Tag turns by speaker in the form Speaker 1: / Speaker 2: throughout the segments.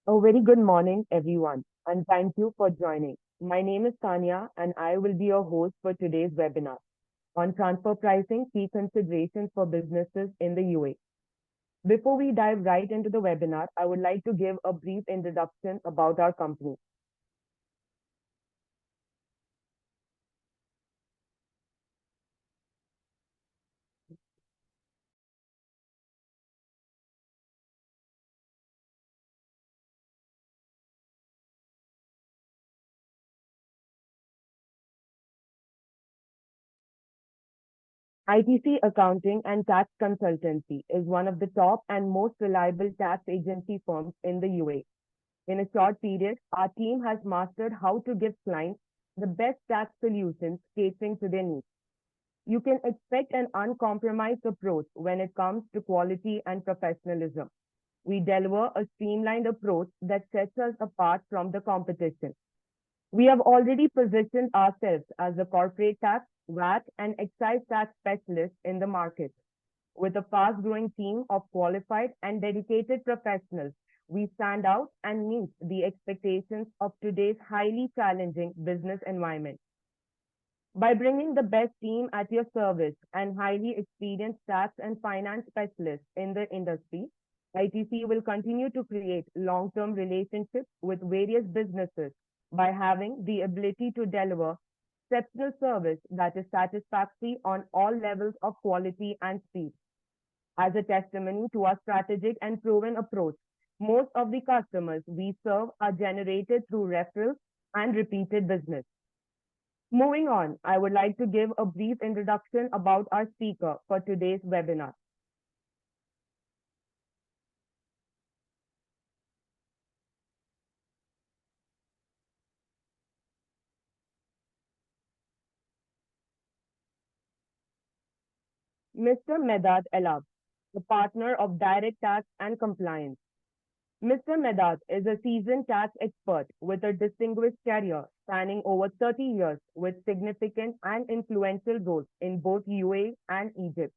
Speaker 1: A very good morning, everyone, and thank you for joining. My name is Tanya, and I will be your host for today's webinar on transfer pricing key considerations for businesses in the UAE. Before we dive right into the webinar, I would like to give a brief introduction about our company. ITC Accounting and Tax Consultancy is one of the top and most reliable tax agency firms in the UAE. In a short period, our team has mastered how to give clients the best tax solutions catering to their needs. You can expect an uncompromised approach when it comes to quality and professionalism. We deliver a streamlined approach that sets us apart from the competition. We have already positioned ourselves as a corporate tax, VAT, and excise tax specialist in the market. With a fast growing team of qualified and dedicated professionals, we stand out and meet the expectations of today's highly challenging business environment. By bringing the best team at your service and highly experienced tax and finance specialists in the industry, ITC will continue to create long-term relationships with various businesses by having the ability to deliver exceptional service that is satisfactory on all levels of quality and speed. As a testimony to our strategic and proven approach, most of the customers we serve are generated through referrals and repeated business. Moving on, I would like to give a brief introduction about our speaker for today's webinar. Mr. Medad Elab, the partner of Direct Tax and Compliance. Mr. Medad is a seasoned tax expert with a distinguished career spanning over 30 years with significant and influential roles in both UAE and Egypt.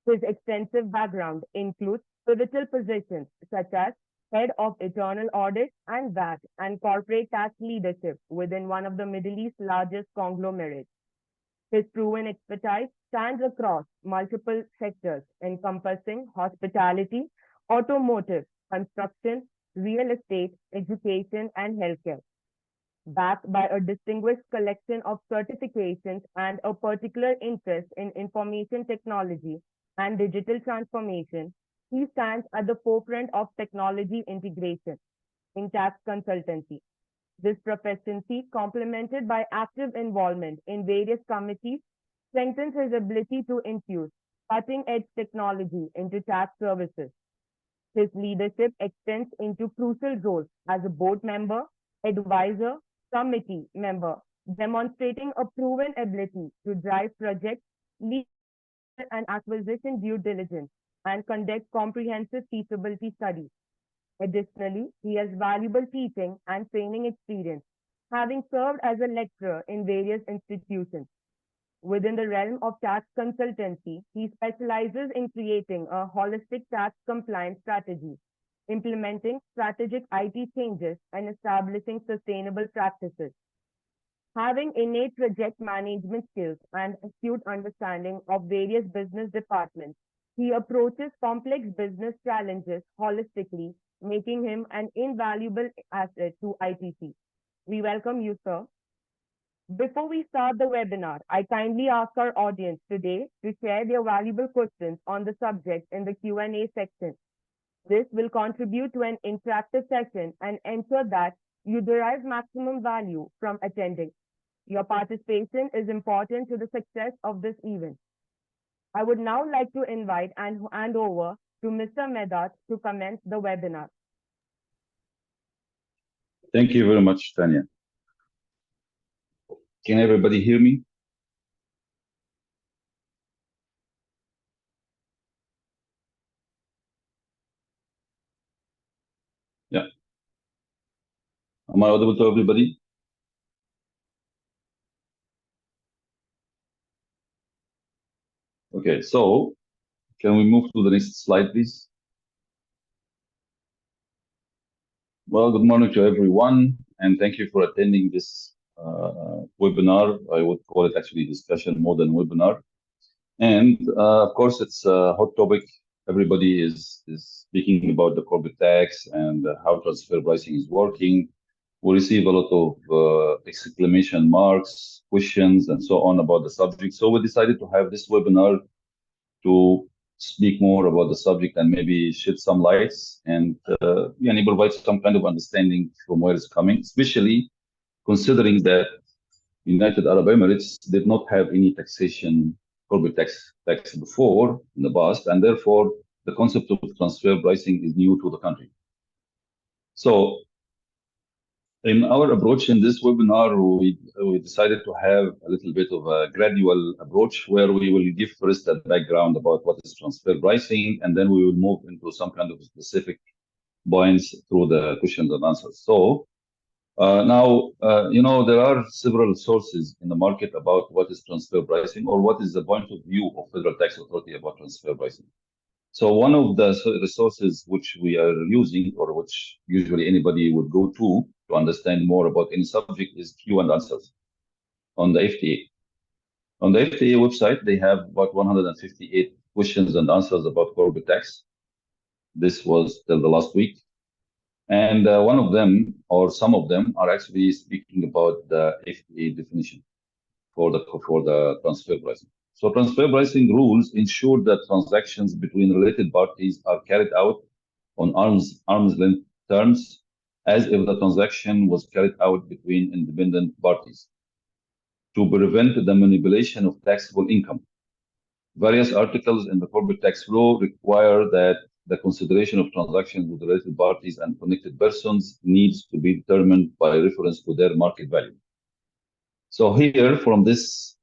Speaker 1: His extensive background includes pivotal positions such as Head of Internal Audit and VAT and Corporate Tax Leadership within one of the Middle East's largest conglomerates. His proven expertise spans across multiple sectors encompassing hospitality, automotive, construction, real estate, education, and healthcare. Backed by a distinguished collection of certifications and a particular interest in information technology and digital transformation, he stands at the forefront of technology integration in tax consultancy. This proficiency, complemented by active involvement in various committees, strengthens his ability to infuse cutting-edge technology into tax services. His leadership extends into crucial roles as a board member, advisor, committee member, demonstrating a proven ability to drive projects, lead and acquisition due diligence, and conduct comprehensive feasibility studies. Additionally, he has valuable teaching and training experience, having served as a lecturer in various institutions. Within the realm of tax consultancy, he specializes in creating a holistic tax compliance strategy, implementing strategic IT changes, and establishing sustainable practices. Having innate project management skills and acute understanding of various business departments, he approaches complex business challenges holistically, making him an invaluable asset to ITC. We welcome you, sir. Before we start the webinar, I kindly ask our audience today to share their valuable questions on the subject in the Q&A section. This will contribute to an interactive session and ensure that you derive maximum value from attending. Your participation is important to the success of this event. I would now like to invite and hand over to Mr. Medad to commence the webinar.
Speaker 2: Thank you very much, Tanya. Can everybody hear me? Yeah. Am I audible to everybody? Okay, so can we move to the next slide, please? Well, good morning to everyone, and thank you for attending this webinar. I would call it actually discussion more than webinar. And of course, it's a hot topic. Everybody is speaking about the corporate tax and how transfer pricing is working. We receive a lot of exclamation marks, questions, and so on about the subject. So we decided to have this webinar to speak more about the subject and maybe shed some lights and provide some kind of understanding from where it's coming, especially considering that United Arab Emirates did not have any taxation, corporate tax before in the past, and therefore the concept of transfer pricing is new to the country. So in our approach in this webinar, we decided to have a little bit of a gradual approach where we will give first a background about what is transfer pricing, and then we will move into some kind of specific points through the questions and answers. So there are several sources in the market about what is transfer pricing or what is the point of view of Federal Tax Authority about transfer pricing. So one of the resources which we are using, or which usually anybody would go to understand more about any subject, is Q and answers on the FTA. On the FTA website, they have about 158 questions and answers about corporate tax. This was till the last week. And one of them, or some of them, are actually speaking about the FTA definition for the transfer pricing. So transfer pricing rules ensure that transactions between related parties are carried out on arm's length terms, as if the transaction was carried out between independent parties to prevent the manipulation of taxable income. Various articles in the corporate tax law require that the consideration of transactions with related parties and connected persons needs to be determined by reference to their market value. So here, from this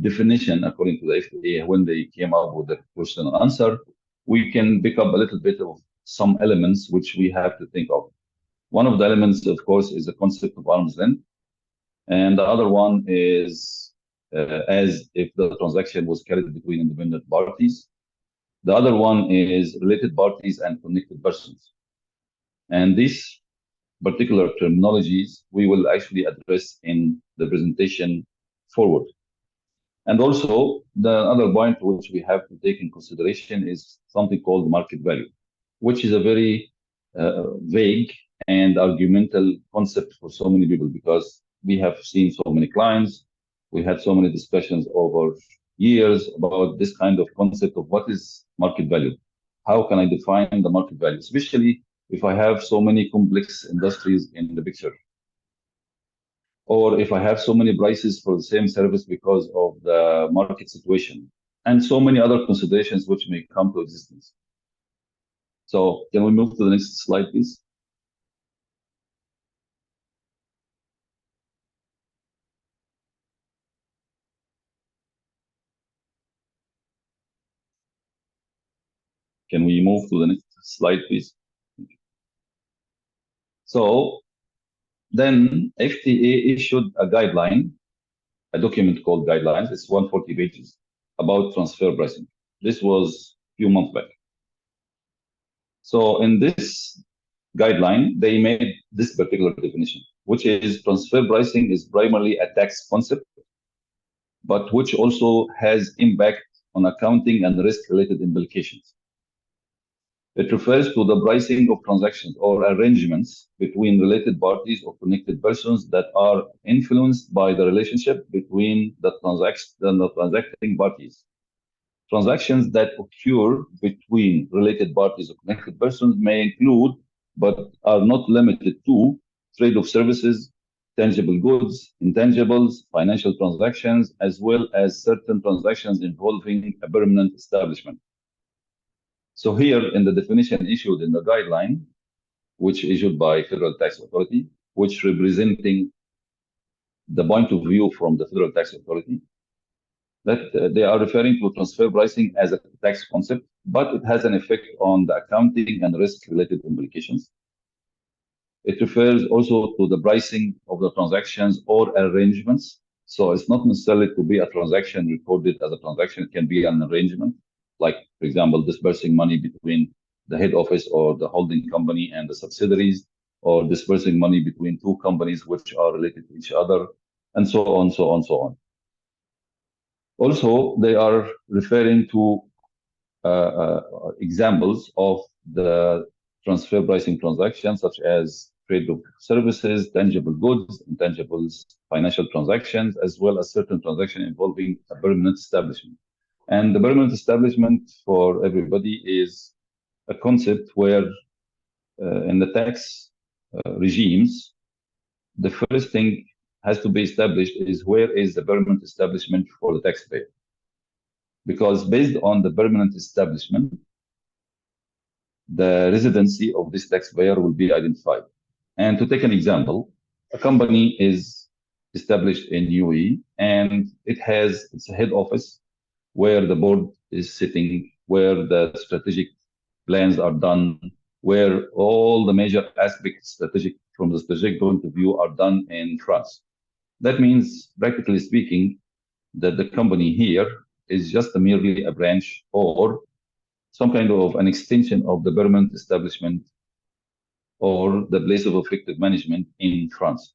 Speaker 2: definition, according to the FTA, when they came up with the question and answer, we can pick up a little bit of some elements which we have to think of. One of the elements, of course, is the concept of arm's length. And the other one is as if the transaction was carried between independent parties. The other one is related parties and connected persons. And these particular terminologies we will actually address in the presentation forward. And also, the other point which we have to take in consideration is something called market value, which is a very vague and argumental concept for so many people, because we have seen so many clients, we had so many discussions over years about this kind of concept of what is market value. How can I define the market value, especially if I have so many complex industries in the picture, or if I have so many prices for the same service because of the market situation, and so many other considerations which may come to existence. So can we move to the next slide, please? Can we move to the next slide, please? So then FTA issued a guideline, a document called guidelines. It's 140 pages about transfer pricing. This was a few months back. So in this guideline, they made this particular definition, which is transfer pricing is primarily a tax concept, but which also has impact on accounting and risk-related implications. It refers to the pricing of transactions or arrangements between related parties or connected persons that are influenced by the relationship between the transacting parties. Transactions that occur between related parties or connected persons may include, but are not limited to, trade of services, tangible goods, intangibles, financial transactions, as well as certain transactions involving a permanent establishment. So here in the definition issued in the guideline, which issued by Federal Tax Authority, which representing the point of view from the Federal Tax Authority, that they are referring to transfer pricing as a tax concept, but it has an effect on the accounting and risk-related implications. It refers also to the pricing of the transactions or arrangements. So it's not necessarily to be a transaction recorded as a transaction. It can be an arrangement, like, for example, disbursing money between the head office or the holding company and the subsidiaries. or dispersing money between two companies which are related to each other, and so on, so on, so on. Also, they are referring to examples of the transfer pricing transactions, such as trade of services, tangible goods, intangibles, financial transactions, as well as certain transactions involving a permanent establishment. And the permanent establishment for everybody is a concept where in the tax regimes, the first thing has to be established is where is the permanent establishment for the taxpayer. Because based on the permanent establishment, the residency of this taxpayer will be identified. And to take an example, a company is established in UAE and it has its head office where the board is sitting, where the strategic plans are done, where all the major aspects from the strategic point of view are done in France. That means, practically speaking, that the company here is just merely a branch or some kind of an extension of the permanent establishment or the place of effective management in France.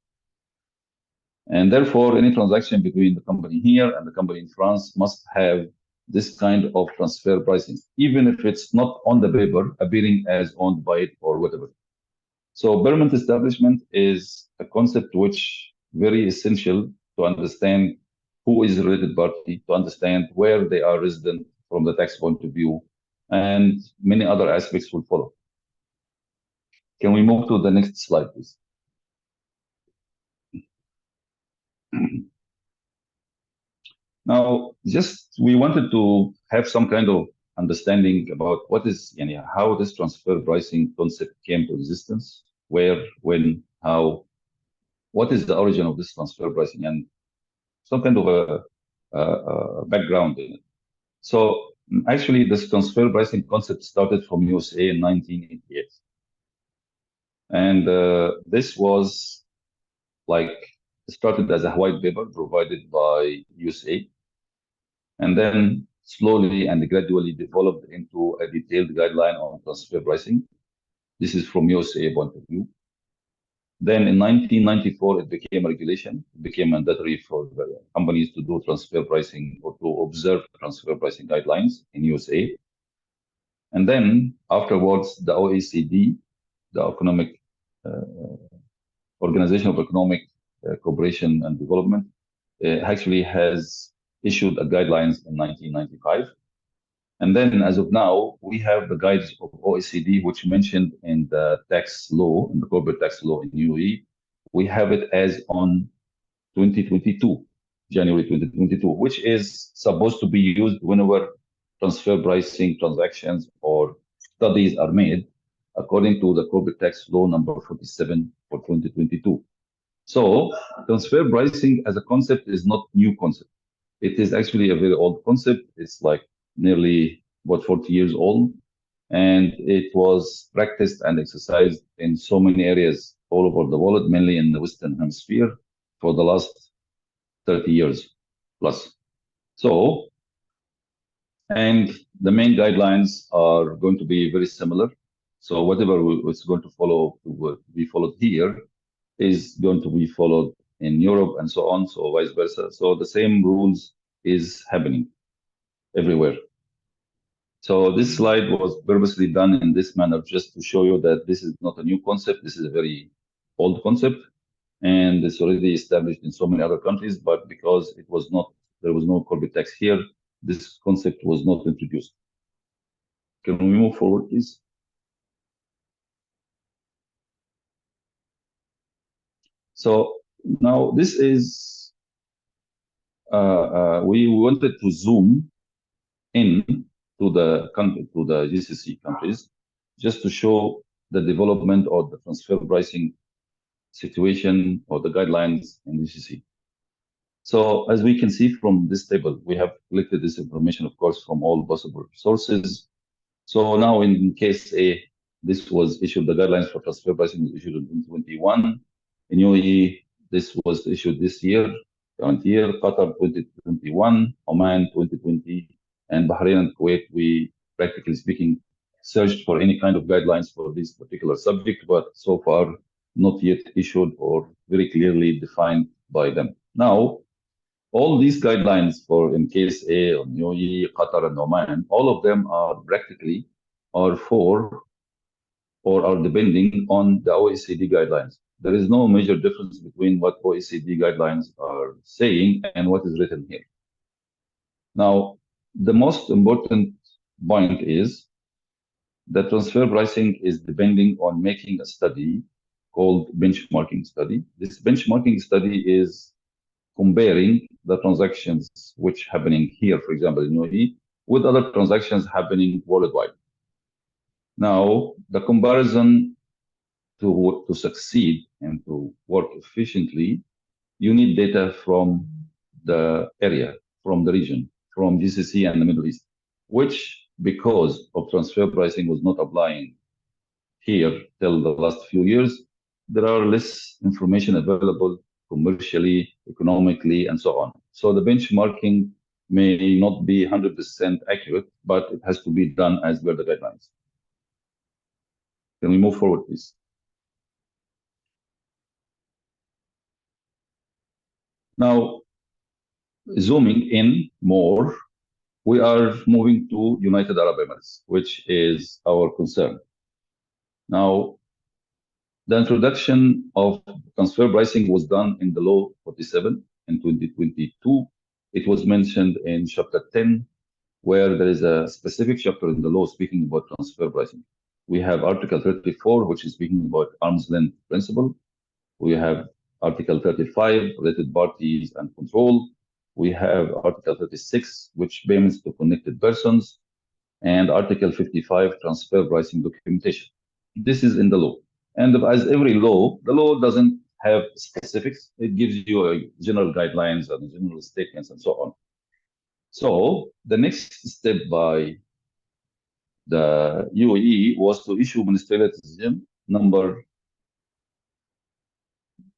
Speaker 2: And therefore, any transaction between the company here and the company in France must have this kind of transfer pricing, even if it's not on the paper appearing as owned by it or whatever. So permanent establishment is a concept which very essential to understand who is the related party, to understand where they are resident from the tax point of view, and many other aspects will follow. Can we move to the next slide, please? Now, just we wanted to have some kind of understanding about what is, how this transfer pricing concept came to existence, where, when, how, what is the origin of this transfer pricing, and some kind of a background in it. So actually, this transfer pricing concept started from USA in 1988. And this was like started as a white paper provided by USA, and then slowly and gradually developed into a detailed guideline on transfer pricing. This is from USA point of view. Then in 1994, it became a regulation. It became mandatory for the companies to do transfer pricing or to observe transfer pricing guidelines in USA. And then afterwards, the OECD, the Economic Organization of Economic Cooperation and Development, actually has issued a guidelines in 1995. And then as of now, we have the guides of OECD, which mentioned in the tax law, in the corporate tax law in UAE, we have it as on 2022, January 2022, which is supposed to be used whenever transfer pricing transactions or studies are made according to the corporate tax law number 47 for 2022. So transfer pricing as a concept is not new concept. It is actually a very old concept. It's like nearly about 40 years old, and it was practiced and exercised in so many areas all over the world, mainly in the Western Hemisphere, for the last 30 years plus. So, and the main guidelines are going to be very similar. So whatever is going to follow to be followed here is going to be followed in Europe and so on, so vice versa. So the same rules is happening everywhere. So this slide was purposely done in this manner just to show you that this is not a new concept. This is a very old concept, and it's already established in so many other countries. But because it was not, there was no corporate tax here, this concept was not introduced. Can we move forward, please? So now this is, we wanted to zoom in to the country, to the GCC countries, just to show the development or the transfer pricing situation or the guidelines in GCC. So as we can see from this table, we have collected this information, of course, from all possible sources. So now in case A, this was issued, the guidelines for transfer pricing was issued in 2021. In UAE, this was issued this year, current year, Qatar 2021, Oman 2020, and Bahrain and Kuwait, we practically speaking searched for any kind of guidelines for this particular subject, but so far not yet issued or very clearly defined by them. Now, all these guidelines for in case A, on UAE, Qatar, and Oman, all of them are practically are for or are depending on the OECD guidelines. There is no major difference between what OECD guidelines are saying and what is written here. Now, the most important point is that transfer pricing is depending on making a study called benchmarking study. This benchmarking study is comparing the transactions which happening here, for example, in UAE, with other transactions happening worldwide. Now, the comparison to succeed and to work efficiently, you need data from the area, from the region, from GCC and the Middle East, which because of transfer pricing was not applying here till the last few years, there are less information available commercially, economically, and so on. So the benchmarking may not be 100% accurate, but it has to be done as per the guidelines. Can we move forward, please? Now, zooming in more, we are moving to United Arab Emirates, which is our concern. Now, the introduction of transfer pricing was done in the Law 47 in 2022. It was mentioned in Chapter 10, where there is a specific chapter in the law speaking about transfer pricing. We have Article 34, which is speaking about arm's length principle. We have Article 35, related parties and control. We have Article 36, which payments to connected persons, and Article 55, transfer pricing documentation. This is in the law. And as every law, the law doesn't have specifics. It gives you a general guidelines and general statements and so on. So the next step by the UAE was to issue ministerial decision number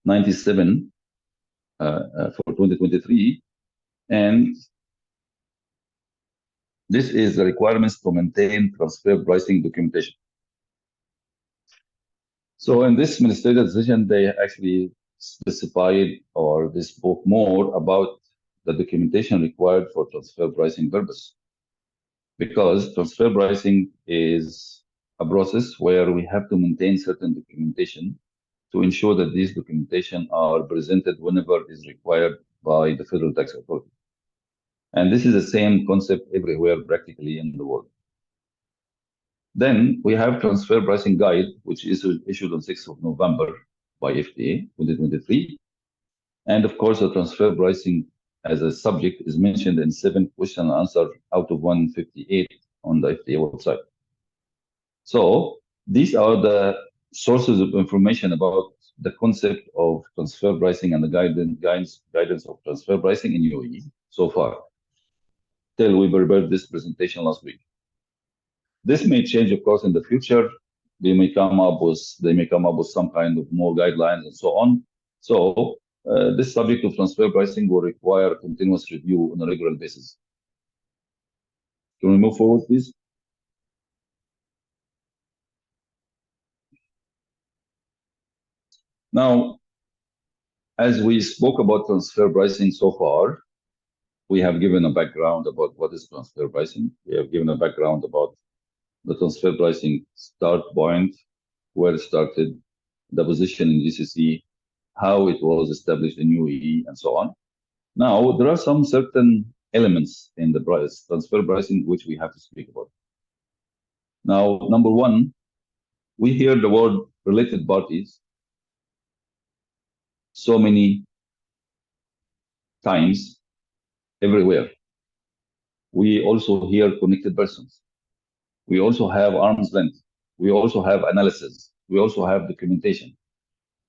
Speaker 2: 97 for 2023, and this is the requirements to maintain transfer pricing documentation. So in this ministerial decision, they actually specified or they spoke more about the documentation required for transfer pricing purpose. Because transfer pricing is a process where we have to maintain certain documentation to ensure that these documentation are presented whenever is required by the Federal Tax Authority. And this is the same concept everywhere practically in the world. Then we have transfer pricing guide, which is issued on 6th of November by FTA 2023. And of course, the transfer pricing as a subject is mentioned in 7 question and answer out of 158 on the FTA website. So these are the sources of information about the concept of transfer pricing and the guidance of transfer pricing in UAE so far, till we prepared this presentation last week. This may change, of course, in the future. They may come up with some kind of more guidelines and so on. So this subject of transfer pricing will require continuous review on a regular basis. Can we move forward, please? Now, as we spoke about transfer pricing so far, we have given a background about what is transfer pricing. We have given a background about the transfer pricing start point, where it started, the position in GCC, how it was established in UAE, and so on. Now, there are some certain elements in the transfer pricing which we have to speak about. Now, number one, we hear the word related parties so many times everywhere. We also hear connected persons. We also have arm's length. We also have analysis. We also have documentation.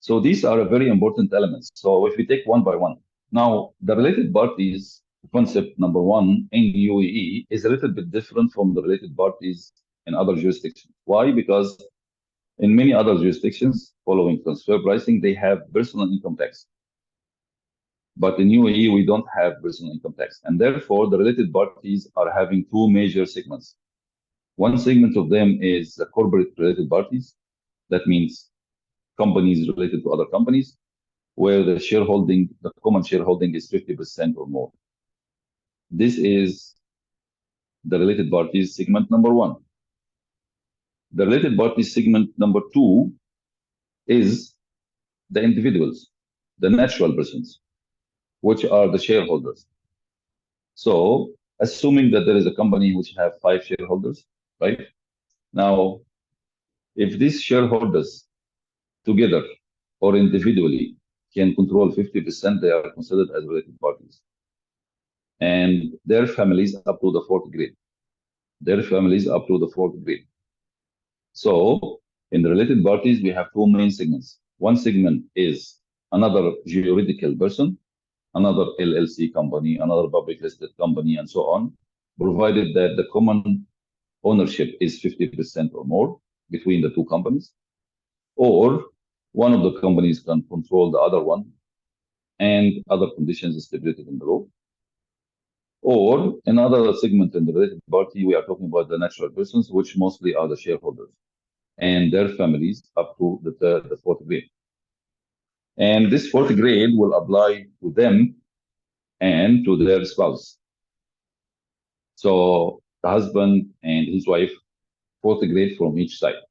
Speaker 2: So these are very important elements. So if we take one by one, now the related parties concept number one in UAE is a little bit different from the related parties in other jurisdictions. Why? Because in many other jurisdictions following transfer pricing, they have personal income tax. But in UAE, we don't have personal income tax. And therefore, the related parties are having two major segments. One segment of them is the corporate related parties. That means companies related to other companies, where the shareholding, the common shareholding is 50% or more. This is the related parties segment number one. The related parties segment number two is the individuals, the natural persons, which are the shareholders. So, assuming that there is a company which have 5 shareholders, right? Now, if these shareholders together or individually can control 50%, they are considered as related parties. And their families up to the fourth grade. Their families up to the fourth grade. So, in the related parties, we have two main segments. One segment is another juridical person, another LLC company, another public listed company, and so on, provided that the common ownership is 50% or more between the two companies, or one of the companies can control the other one, and other conditions stipulated in the law. Or another segment in the related party, we are talking about the natural persons, which mostly are the shareholders and their families up to the fourth grade. And this fourth grade will apply to them and to their spouse. So the husband and his wife, fourth grade from each side.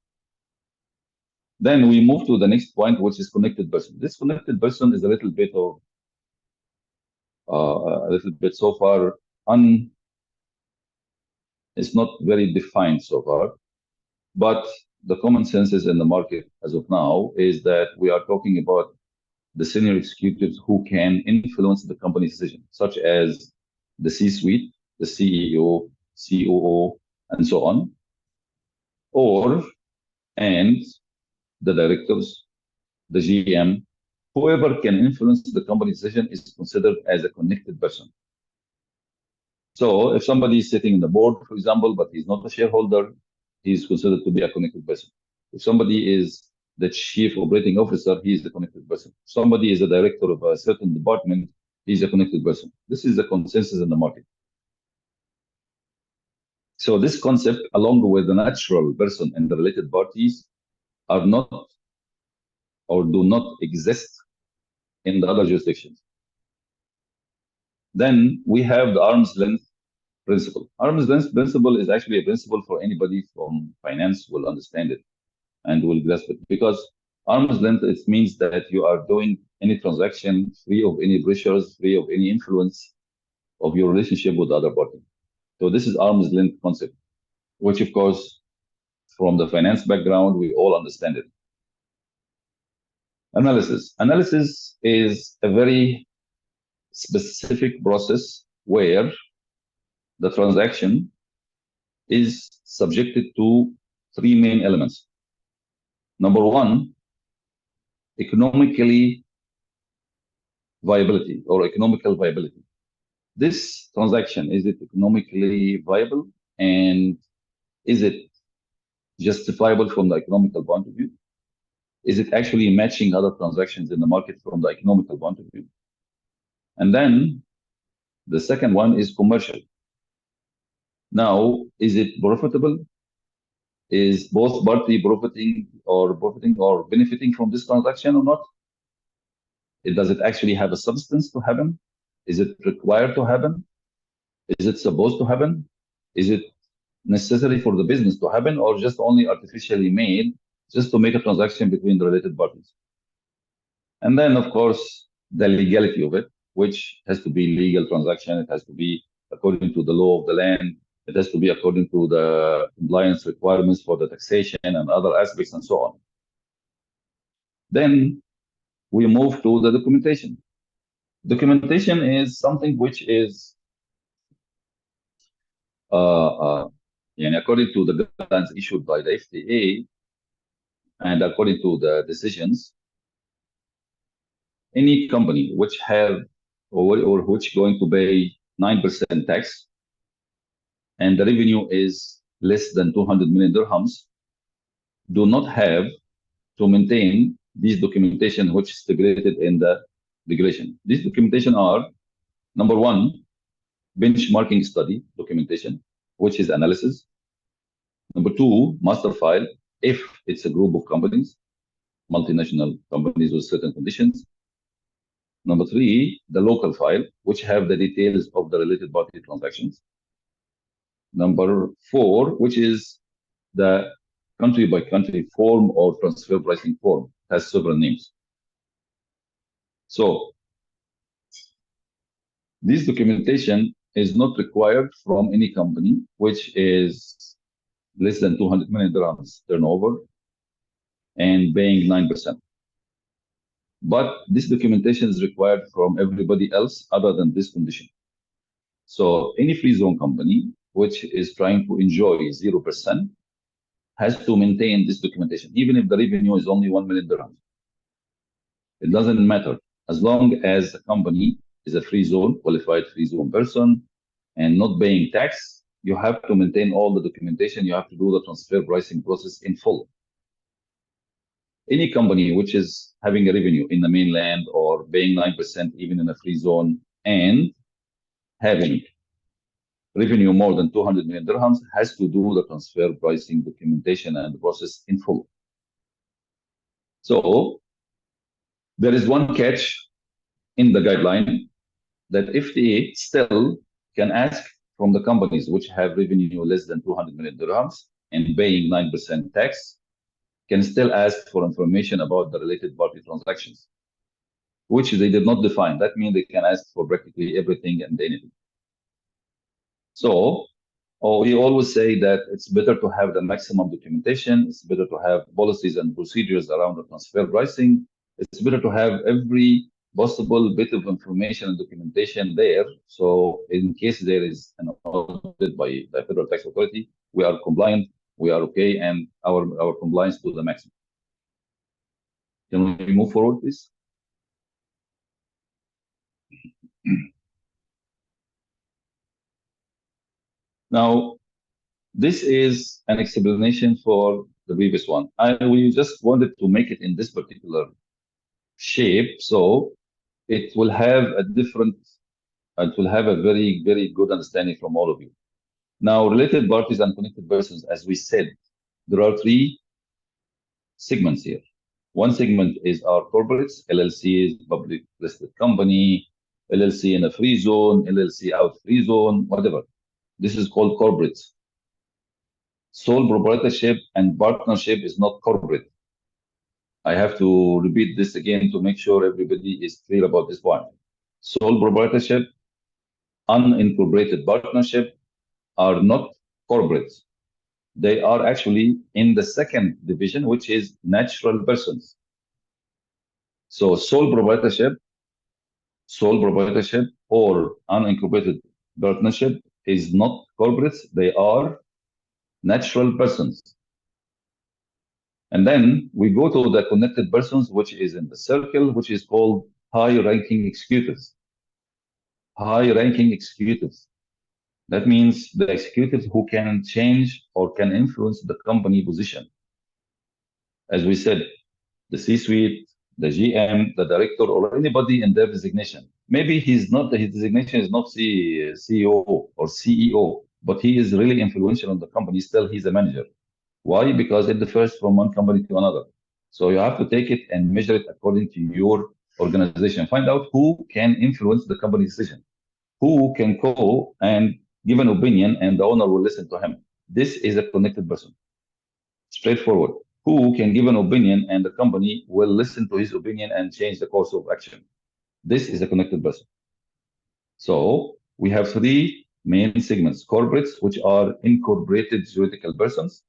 Speaker 2: Then we move to the next point, which is connected person. This connected person is a little bit so far it's not very defined so far, but the common senses in the market as of now is that we are talking about the senior executives who can influence the company decision, such as the C-suite, the CEO, COO, and so on, and the directors, the GM, whoever can influence the company decision is considered as a connected person. So if somebody is sitting in the board, for example, but he's not a shareholder, he's considered to be a connected person. If somebody is the chief operating officer, he is a connected person. If somebody is a director of a certain department, he's a connected person. This is the consensus in the market. So this concept, along with the natural person and the related parties, are not or do not exist in the other jurisdictions. Then we have the arm's length principle. Arm's length principle is actually a principle for anybody from finance will understand it and will grasp it, because arm's length, it means that you are doing any transaction free of any pressures, free of any influence of your relationship with the other party. So this is arm's length concept, which of course, from the finance background, we all understand it. Analysis. Analysis is a very specific process where the transaction is subjected to three main elements. Number one, economically viability or economical viability. This transaction, is it economically viable, and is it justifiable from the economical point of view? Is it actually matching other transactions in the market from the economical point of view? And then the second one is commercial. Now, is it profitable? Is both party profiting or benefiting from this transaction or not? Does it actually have a substance to happen? Is it required to happen? Is it supposed to happen? Is it necessary for the business to happen, or just only artificially made just to make a transaction between the related parties? And then, of course, the legality of it, which has to be legal transaction. It has to be according to the law of the land. It has to be according to the compliance requirements for the taxation and other aspects and so on. Then we move to the documentation. Documentation is something which is, according to the guidelines issued by the FTA and according to the decisions, any company which have or which going to pay 9% tax and the revenue is less than 200 million dirhams do not have to maintain these documentation which is stipulated in the regulation. These documentation are, number one, benchmarking study documentation, which is analysis. Number two, master file, if it's a group of companies. multinational companies with certain conditions. Number three, the local file, which have the details of the related party transactions. Number four, which is the country by country form or transfer pricing form, has several names. So this documentation is not required from any company which is less than 200 million dirhams turnover and paying 9%. But this documentation is required from everybody else other than this condition. So any free zone company which is trying to enjoy 0% has to maintain this documentation, even if the revenue is only 1 million dirhams. It doesn't matter. As long as the company is a free zone, qualified free zone person, and not paying tax, you have to maintain all the documentation. You have to do the transfer pricing process in full. Any company which is having a revenue in the mainland or paying 9% even in a free zone and having revenue more than 200 million dirhams has to do the transfer pricing documentation and the process in full. So there is one catch in the guideline that FTA still can ask from the companies which have revenue less than 200 million dirhams and paying 9% tax, can still ask for information about the related party transactions, which they did not define. That means they can ask for practically everything and anything. So we always say that it's better to have the maximum documentation. It's better to have policies and procedures around the transfer pricing. It's better to have every possible bit of information and documentation there. So in case there is an audit by the Federal Tax Authority, we are compliant, we are okay, and our compliance to the maximum. Can we move forward, please? Now, this is an explanation for the previous one. We just wanted to make it in this particular shape, so it will have a very, very good understanding from all of you. Now, related parties and connected persons, as we said, there are three segments here. One segment is our corporates, LLCs, public listed company, LLC in a free zone, LLC out free zone, whatever. This is called corporates. Sole proprietorship and partnership is not corporate. I have to repeat this again to make sure everybody is clear about this point. Sole proprietorship, unincorporated partnership are not corporates. They are actually in the second division, which is natural persons. So sole proprietorship or unincorporated partnership is not corporates. They are natural persons. And then we go to the connected persons, which is in the circle, which is called high-ranking executives. High-ranking executives. That means the executives who can change or can influence the company position. As we said, the C-suite, the GM, the director, or anybody in their designation. Maybe his designation is not CEO or CEO, but he is really influential on the company. Still, he's a manager. Why? Because it differs from one company to another. So you have to take it and measure it according to your organization. Find out who can influence the company decision, who can go and give an opinion and the owner will listen to him. This is a connected person. Straightforward. Who can give an opinion and the company will listen to his opinion and change the course of action. This is a connected person. So we have three main segments: corporates, which are incorporated juridical persons.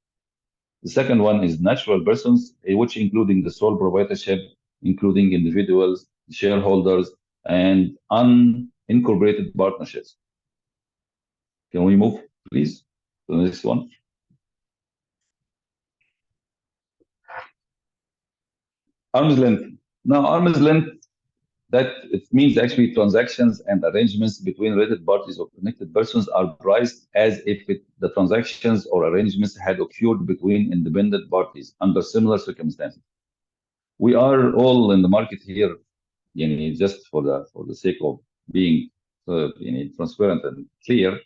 Speaker 2: The second one is natural persons, which including the sole proprietorship, including individuals, shareholders, and unincorporated partnerships. Can we move, please, to the next one? Arm's length. Now, arm's length, that it means actually transactions and arrangements between related parties or connected persons are priced as if the transactions or arrangements had occurred between independent parties under similar circumstances. We are all in the market here, just for the sake of being transparent and clear.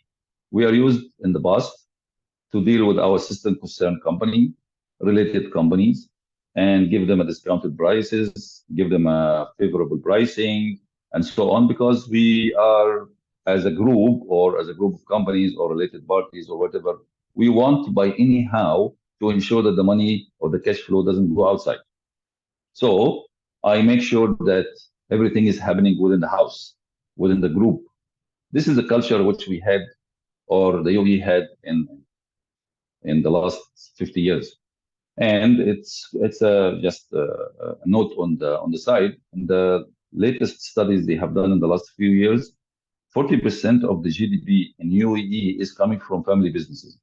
Speaker 2: We are used in the past to deal with our system concerned company, related companies, and give them a discounted prices, give them a favorable pricing, and so on, because we are, as a group or as a group of companies or related parties or whatever, we want by anyhow to ensure that the money or the cash flow doesn't go outside. So I make sure that everything is happening within the house, within the group. This is the culture which we had, or the UAE had in the last 50 years. And it's just a note on the side. In the latest studies they have done in the last few years, 40% of the GDP in UAE is coming from family businesses.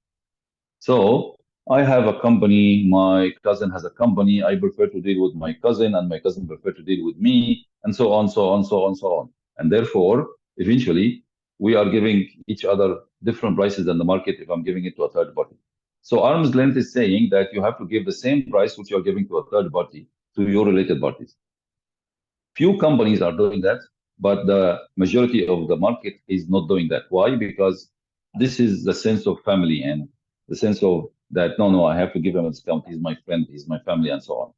Speaker 2: So I have a company, my cousin has a company, I prefer to deal with my cousin, and my cousin prefer to deal with me, and so on, so on, so on, so on. And therefore, eventually, we are giving each other different prices than the market if I'm giving it to a third party. So arm's length is saying that you have to give the same price which you're giving to a third party to your related parties. Few companies are doing that, but the majority of the market is not doing that. Why? Because this is the sense of family and the sense of that, no, no, I have to give him a discount. He's my friend, he's my family, and so on.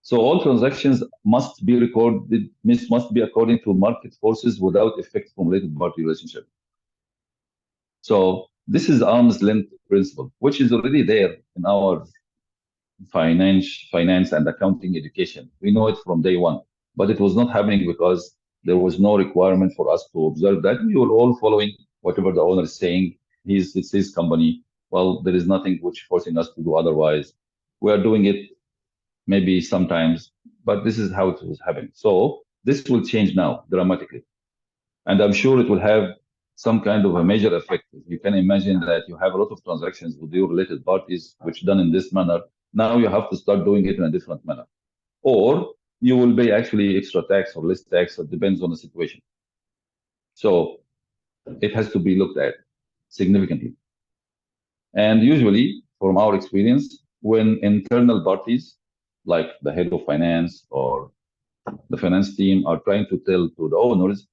Speaker 2: So all transactions must be recorded, must be according to market forces without effect from related party relationship. So this is arm's length principle, which is already there in our finance and accounting education. We know it from day one, but it was not happening because there was no requirement for us to observe that. We were all following whatever the owner is saying. It's his company. Well, there is nothing which forcing us to do otherwise. We are doing it maybe sometimes, but this is how it was happening. So this will change now dramatically. And I'm sure it will have some kind of a major effect. You can imagine that you have a lot of transactions with your related parties, which done in this manner. Now you have to start doing it in a different manner. Or you will pay actually extra tax or less tax. It depends on the situation. So it has to be looked at significantly. And usually, from our experience, when internal parties like the head of finance or the finance team are trying to tell to the owners,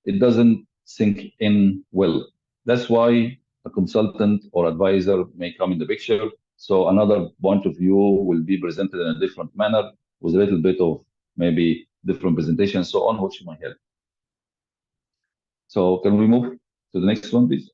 Speaker 2: it doesn't sink in well. That's why a consultant or advisor may come in the picture. So another point of view will be presented in a different manner with a little bit of maybe different presentation, so on, which might help. So can we move to the next one, please?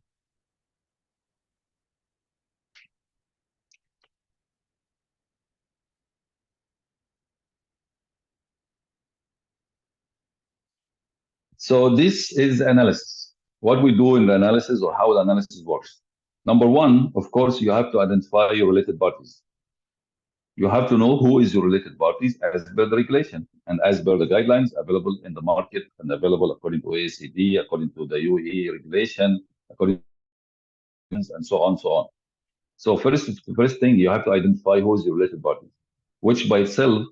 Speaker 2: So this is analysis. What we do in the analysis or how the analysis works. Number one, of course, you have to identify your related parties. You have to know who is your related parties as per the regulation and as per the guidelines available in the market and available according to OECD, according to the UAE regulation, according and so on, so on. So first thing, you have to identify who is your related party, which by itself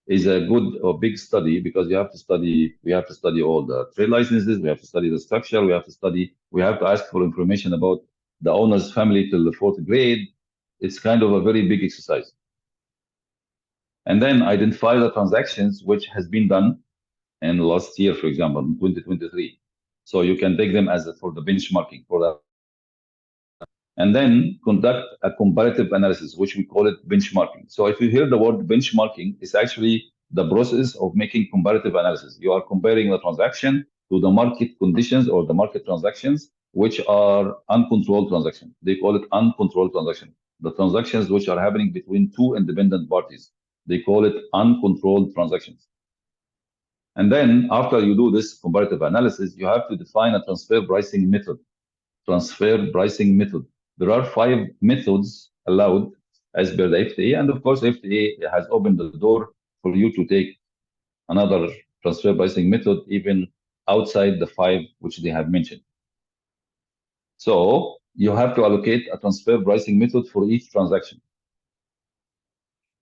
Speaker 2: is a good or big study because we have to study all the trade licenses, we have to study the structure, we have to ask for information about the owner's family till the fourth grade. It's kind of a very big exercise. And then identify the transactions which has been done in last year, for example, in 2023. So you can take them as for the benchmarking for that. And then conduct a comparative analysis, which we call it benchmarking. So if you hear the word benchmarking, it's actually the process of making comparative analysis. You are comparing the transaction to the market conditions or the market transactions, which are uncontrolled transactions. They call it uncontrolled transaction. The transactions which are happening between two independent parties, they call it uncontrolled transactions. And then after you do this comparative analysis, you have to define a transfer pricing method. Transfer pricing method. There are 5 methods allowed as per the FTA, and of course, FTA has opened the door for you to take another transfer pricing method even outside the 5 which they have mentioned. So you have to allocate a transfer pricing method for each transaction.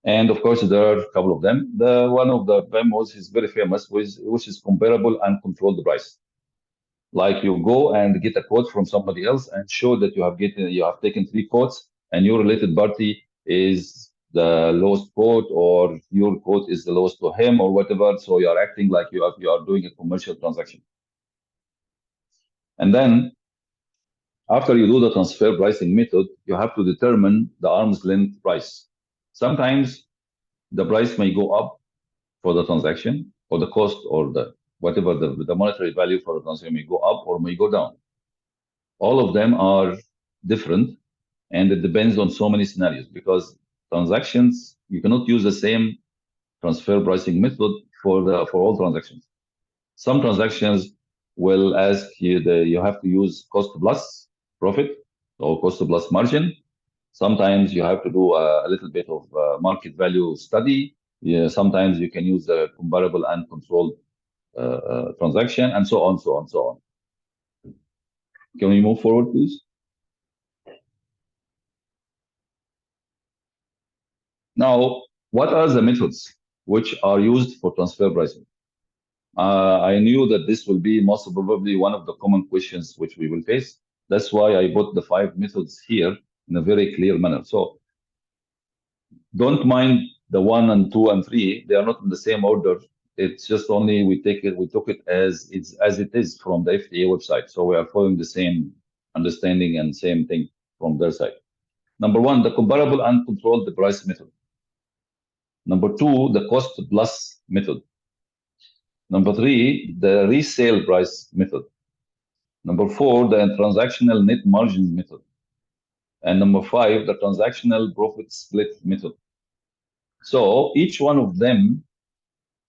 Speaker 2: And of course, there are a couple of them. The one of the BEMOs is very famous, which is comparable and controlled price. Like you go and get a quote from somebody else and show that you have taken 3 quotes and your related party is the lowest quote or your quote is the lowest to him or whatever. So you are acting like you are doing a commercial transaction. And then after you do the transfer pricing method, you have to determine the arm's length price. Sometimes the price may go up for the transaction, or the cost, or the whatever the monetary value for the transaction may go up or may go down. All of them are different, and it depends on so many scenarios, because transactions, you cannot use the same transfer pricing method for all transactions. Some transactions will ask you you have to use cost plus profit or cost plus margin. Sometimes you have to do a little bit of market value study. Yeah, sometimes you can use the comparable and controlled transaction, and so on, so on, so on. Can we move forward, please? Now, what are the methods which are used for transfer pricing? I knew that this will be most probably one of the common questions which we will face. That's why I put the 5 methods here in a very clear manner. So don't mind the 1 and 2 and 3. They are not in the same order. It's just only we took it as it is from the FTA website. So we are following the same understanding and same thing from their side. Number 1, the comparable and controlled price method. Number 2, the cost plus method. Number 3, the resale price method. Number 4, the transactional net margin method. And number 5, the transactional profit split method. So each one of them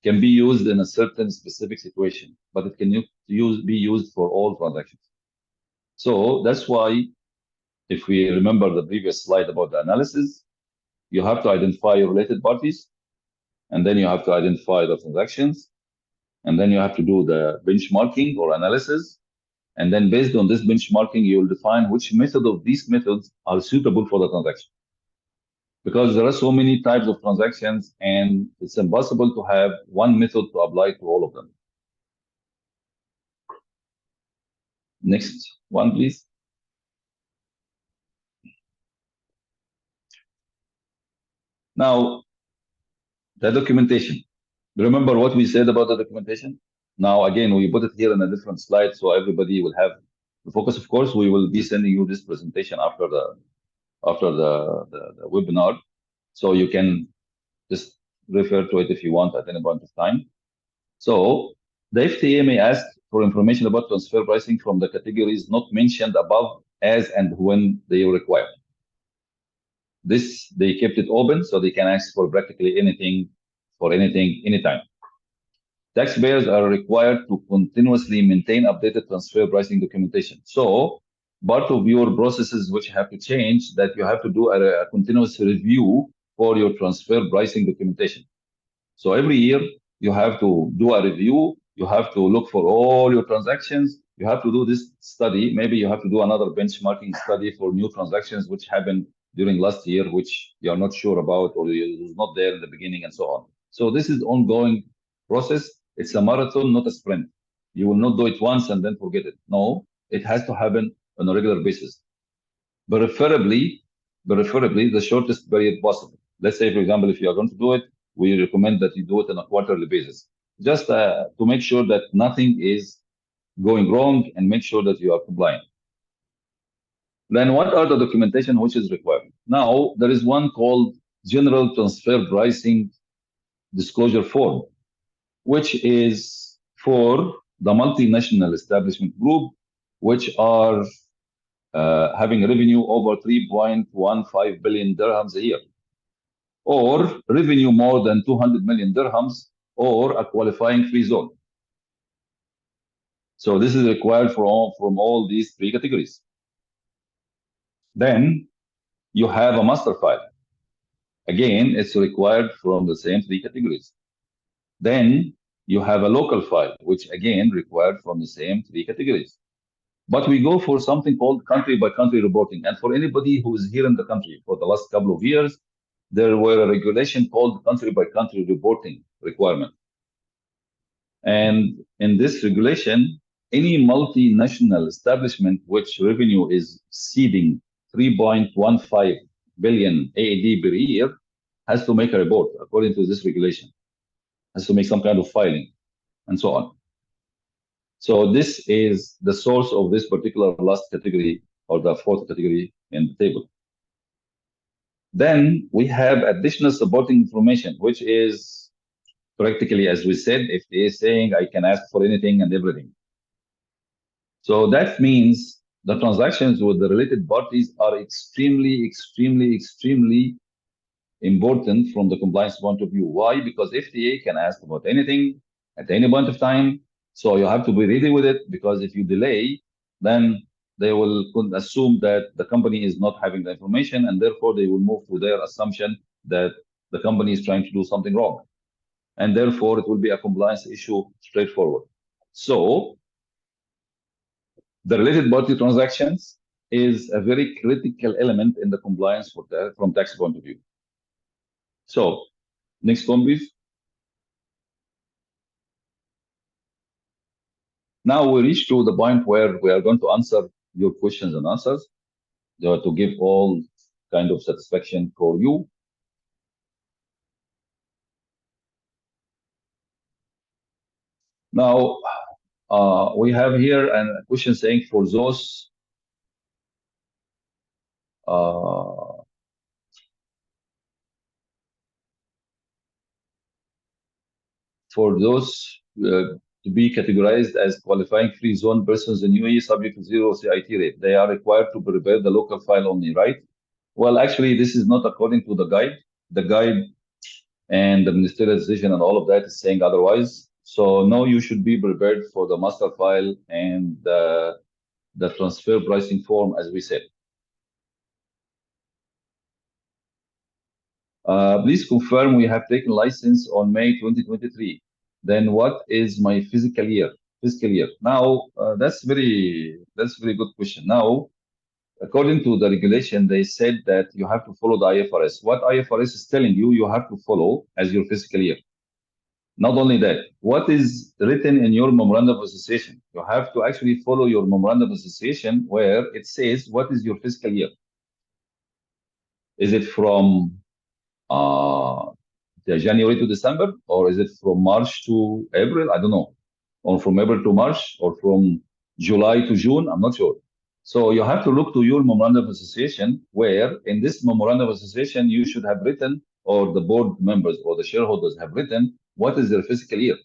Speaker 2: can be used in a certain specific situation, but it can be used for all transactions. So that's why, if we remember the previous slide about the analysis, you have to identify your related parties, and then you have to identify the transactions, and then you have to do the benchmarking or analysis. And then based on this benchmarking, you will define which method of these methods are suitable for the transaction. Because there are so many types of transactions, and it's impossible to have one method to apply to all of them. Next one, please. Now, the documentation. Remember what we said about the documentation? Now, again, we put it here in a different slide so everybody will have the focus. Of course, we will be sending you this presentation after the webinar, so you can just refer to it if you want at any point of time. So the FTA may ask for information about transfer pricing from the categories not mentioned above as and when they require. This, they kept it open so they can ask for practically anything, for anything, anytime. Taxpayers are required to continuously maintain updated transfer pricing documentation. So part of your processes which have to change, that you have to do a continuous review for your transfer pricing documentation. So every year you have to do a review. You have to look for all your transactions. You have to do this study. Maybe you have to do another benchmarking study for new transactions which happened during last year, which you are not sure about, or it was not there in the beginning, and so on. So this is ongoing process. It's a marathon, not a sprint. You will not do it once and then forget it. No, it has to happen on a regular basis. But preferably the shortest period possible. Let's say, for example, if you are going to do it, we recommend that you do it on a quarterly basis, just to make sure that nothing is going wrong and make sure that you are compliant. Then what are the documentation which is required? Now, there is one called General Transfer Pricing Disclosure Form, which is for the multinational establishment group, which are having revenue over 3.15 billion dirhams a year, or revenue more than 200 million dirhams, or a qualifying free zone. So this is required from all these 3 categories. Then you have a master file. Again, it's required from the same 3 categories. Then you have a local file, which again required from the same 3 categories. But we go for something called country by country reporting. And for anybody who is here in the country for the last couple of years, there were a regulation called country by country reporting requirement. And in this regulation, any multinational establishment which revenue is exceeding 3.15 billion AED per year has to make a report according to this regulation, has to make some kind of filing, and so on. So this is the source of this particular last category, or the 4th category in the table. Then we have additional supporting information, which is practically, as we said, if they is saying I can ask for anything and everything. So that means the transactions with the related parties are extremely, extremely, extremely important from the compliance point of view. Why? Because FTA can ask about anything at any point of time. So you have to be ready with it, because if you delay, then they will assume that the company is not having the information, and therefore they will move to their assumption that the company is trying to do something wrong. And therefore it will be a compliance issue straightforward. So the related party transactions is a very critical element in the compliance from tax point of view. So next one, please. Now we reach to the point where we are going to answer your questions and answers to give all kind of satisfaction for you. Now we have here a question saying uh, for those to be categorized as qualifying free zone persons in UAE subject to zero CIT rate, they are required to prepare the local file only, right? Well, actually, this is not according to the guide. The guide and the ministerial decision and all of that is saying otherwise. So no, you should be prepared for the master file and the transfer pricing form, as we said. Please confirm we have taken license on May 2023. Then what is my fiscal year? Fiscal year. Now, that's very good question. Now, according to the regulation, they said that you have to follow the IFRS. What IFRS is telling you, you have to follow as your fiscal year. Not only that, what is written in your memorandum of association? You have to actually follow your memorandum of association where it says what is your fiscal year. Is it from uh, January to December, or is it from March to April? I don't know. Or from April to March, or from July to June? I'm not sure. So you have to look to your memorandum of association, where in this memorandum of association you should have written, or the board members or the shareholders have written, what is their fiscal year.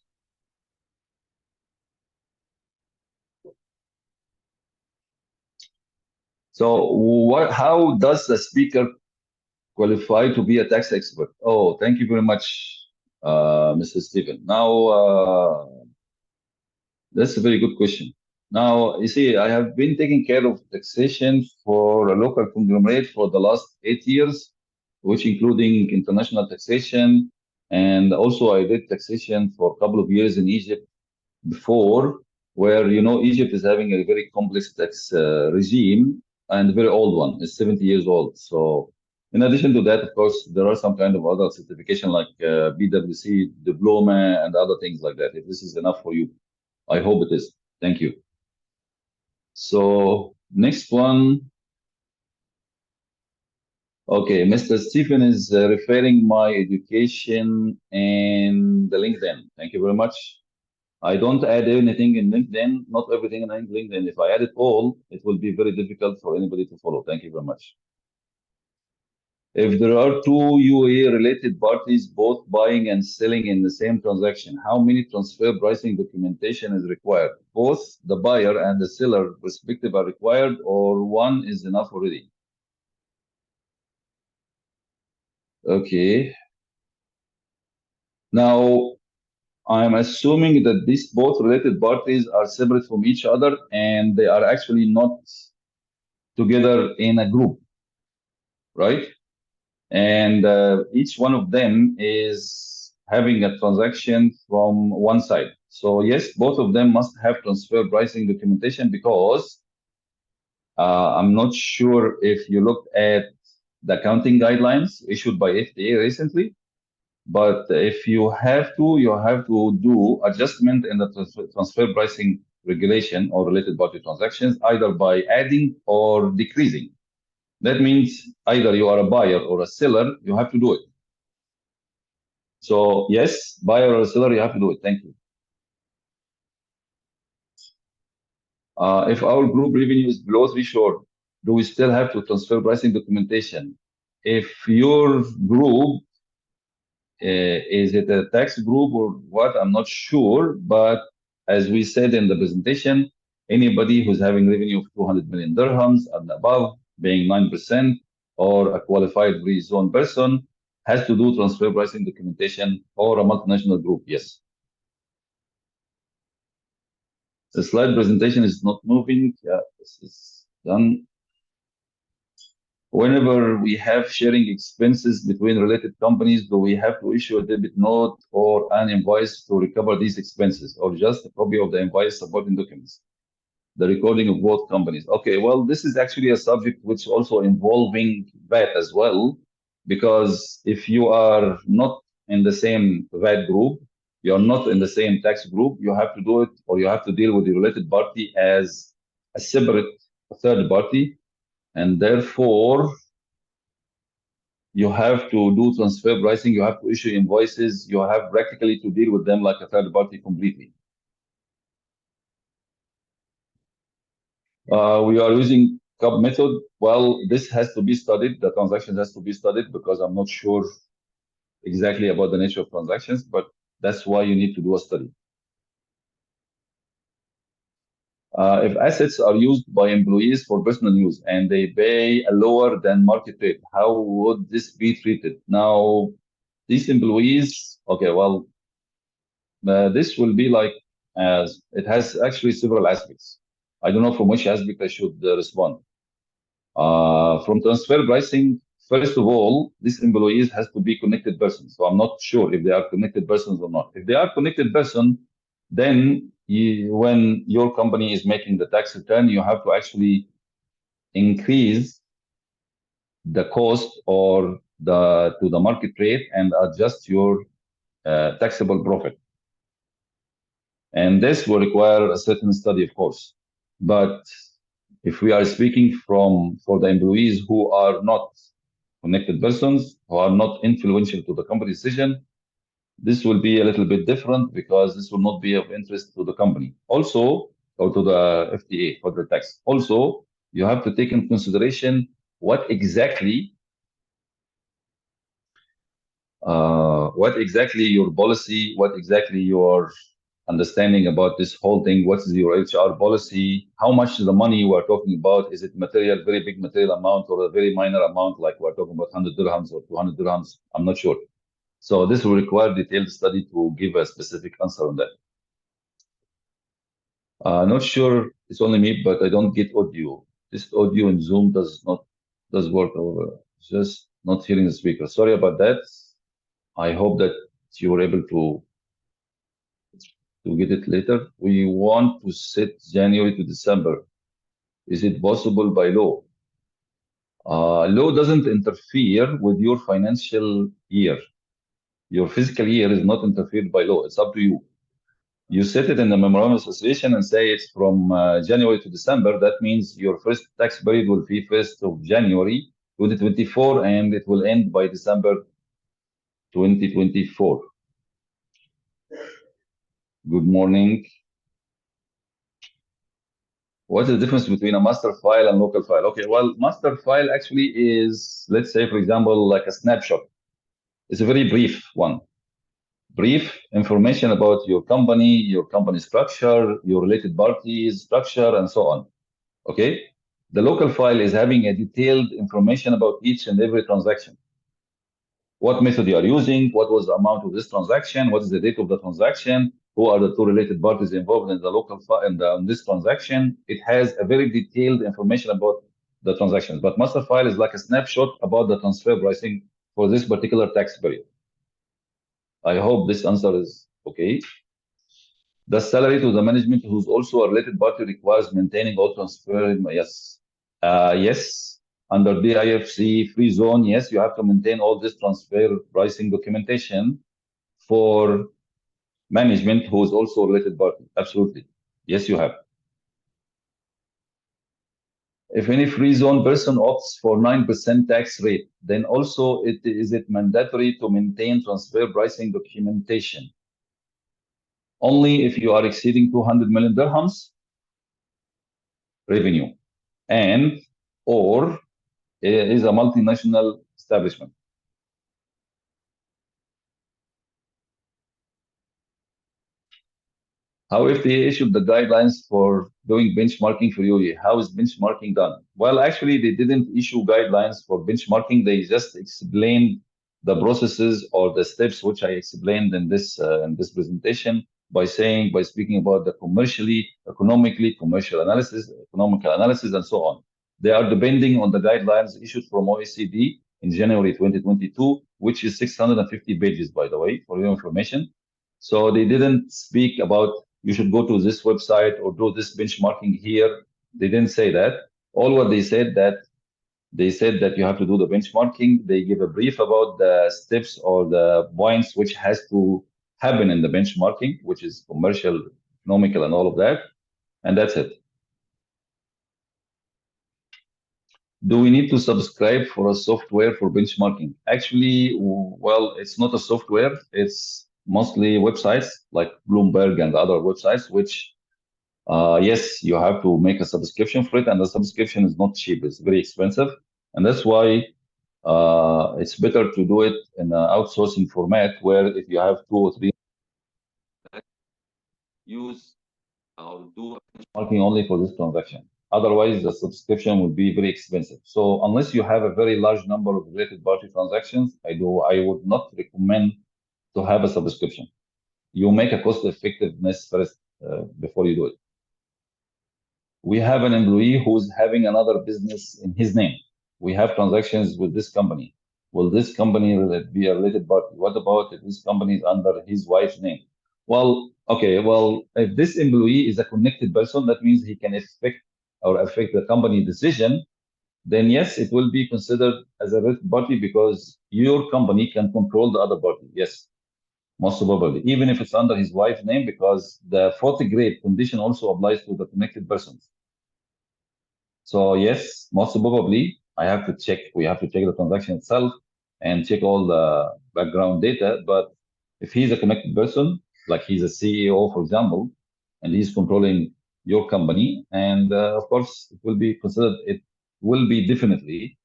Speaker 2: So how does the speaker qualify to be a tax expert? Oh, thank you very much, Mr. Stephen. Now, that's a very good question. Now, you see, I have been taking care of taxation for a local conglomerate for the last 8 years, which including international taxation. And also I did taxation for a couple of years in Egypt before, where, Egypt is having a very complex tax regime, and a very old one. It's 70 years old. So in addition to that, of course, there are some kind of other certification like BWC diploma and other things like that. If this is enough for you, I hope it is. Thank you. So next one. Okay, Mr. Stephen is referring my education and the LinkedIn. Thank you very much. I don't add anything in LinkedIn, not everything in LinkedIn. If I add it all, it will be very difficult for anybody to follow. Thank you very much. If there are two UAE related parties both buying and selling in the same transaction, how many transfer pricing documentation is required? Both the buyer and the seller respective are required, or one is enough already? Okay. Now, I'm assuming that these both related parties are separate from each other and they are actually not together in a group, right? And each one of them is having a transaction from one side. So yes, both of them must have transfer pricing documentation, because I'm not sure if you looked at the accounting guidelines issued by FTA recently, but if you have to do adjustment in the transfer pricing regulation or related party transactions, either by adding or decreasing. That means either you are a buyer or a seller, you have to do it. So yes, buyer or seller, you have to do it. Thank you. If our group revenue is below threshold, do we still have to transfer pricing documentation? if your group is it a tax group or what? I'm not sure. But as we said in the presentation, anybody who's having revenue of 200 million dirhams and above, paying 9%, or a qualified free zone person has to do transfer pricing documentation, or a multinational group. Yes. The slide presentation is not moving. Yeah, this is done. Whenever we have sharing expenses between related companies, do we have to issue a debit note or an invoice to recover these expenses, or just a copy of the invoice supporting documents? The recording of both companies. Okay, well, this is actually a subject which also involving VAT as well, because if you are not in the same VAT group, you're not in the same tax group, you have to do it, or you have to deal with the related party as a separate third party, and therefore you have to do transfer pricing, you have to issue invoices, you have practically to deal with them like a third party completely. We are using CUP method. Well, this has to be studied. The transaction has to be studied because I'm not sure exactly about the nature of transactions, but that's why you need to do a study. If assets are used by employees for personal use and they pay a lower than market rate, how would this be treated? Now, these employees, okay, well, this will be like, as it has actually several aspects. I don't know from which aspect I should respond. From transfer pricing, first of all, these employees has to be connected persons. So I'm not sure if they are connected persons or not. If they are connected person, then when your company is making the tax return, you have to actually increase the cost or the to the market rate and adjust your taxable profit. And this will require a certain study, of course. But if we are speaking for the employees who are not connected persons, who are not influential to the company decision, this will be a little bit different because this will not be of interest to the company. Also, or to the FTA for the tax. Also, you have to take in consideration what exactly your policy, what exactly your understanding about this whole thing. What is your HR policy? How much the money we're talking about? Is it material, very big material amount, or a very minor amount, like we're talking about 100 dirhams or 200 dirhams? I'm not sure. So this will require detailed study to give a specific answer on that. Not sure it's only me, but I don't get audio. This audio in Zoom does work over. Just not hearing the speaker. Sorry about that. I hope that you were able to get it later. We want to set January to December. Is it possible by law? Law doesn't interfere with your financial year. Your fiscal year is not interfered by law. It's up to you. You set it in the memorandum of association and say it's from January to December. That means your first tax period will be 1st of January 2024, and it will end by December 2024. Good morning. What is the difference between a master file and local file? Okay, well, master file actually is, let's say, for example, like a snapshot. It's a very brief one. Brief information about your company structure, your related parties structure, and so on. Okay? The local file is having a detailed information about each and every transaction. What method you are using, what was the amount of this transaction, what is the date of the transaction, who are the two related parties involved in the local file in this transaction. It has a very detailed information about the transactions. But master file is like a snapshot about the transfer pricing for this particular tax period. I hope this answer is okay. The salary to the management, who's also a related party, requires maintaining all transfer. Yes. Yes. Under DIFC free zone, yes, you have to maintain all this transfer pricing documentation for management, who is also a related party. Absolutely. Yes, you have. If any free zone person opts for 9% tax rate, then also is it mandatory to maintain transfer pricing documentation? Only if you are exceeding 200 million dirhams revenue and or is a multinational establishment. How FDA issued the guidelines for doing benchmarking for UAE? How is benchmarking done? Well, actually, they didn't issue guidelines for benchmarking. They just explained the processes or the steps which I explained in this presentation by speaking about the economically, commercial analysis, economical analysis, and so on. They are depending on the guidelines issued from OECD in January 2022, which is 650 pages, by the way, for your information. So they didn't speak about you should go to this website or do this benchmarking here. They didn't say that. All what they said that you have to do the benchmarking. They give a brief about the steps or the points which has to happen in the benchmarking, which is commercial, economical, and all of that. And that's it. Do we need to subscribe for a software for benchmarking? Actually, well, it's not a software. It's mostly websites like Bloomberg and other websites, which yes, you have to make a subscription for it, and the subscription is not cheap. It's very expensive, and that's why it's better to do it in an outsourcing format where if you have two or three, use or do benchmarking only for this transaction. Otherwise, the subscription will be very expensive. So unless you have a very large number of related party transactions, I would not recommend to have a subscription. You make a cost effectiveness first before you do it. We have an employee who's having another business in his name. We have transactions with this company. Will this company be a related party? What about if this company is under his wife's name? Well, okay, well, if this employee is a connected person, that means he can affect the company decision, then yes, it will be considered as a related party because your company can control the other party. Yes, most probably, even if it's under his wife's name, because the fourth grade condition also applies to the connected persons. So yes, most probably, I have to check. We have to check the transaction itself and check all the background data. But if he's a connected person, like he's a CEO, for example, and he's controlling your company, and of course, it will be considered. It will be definitely,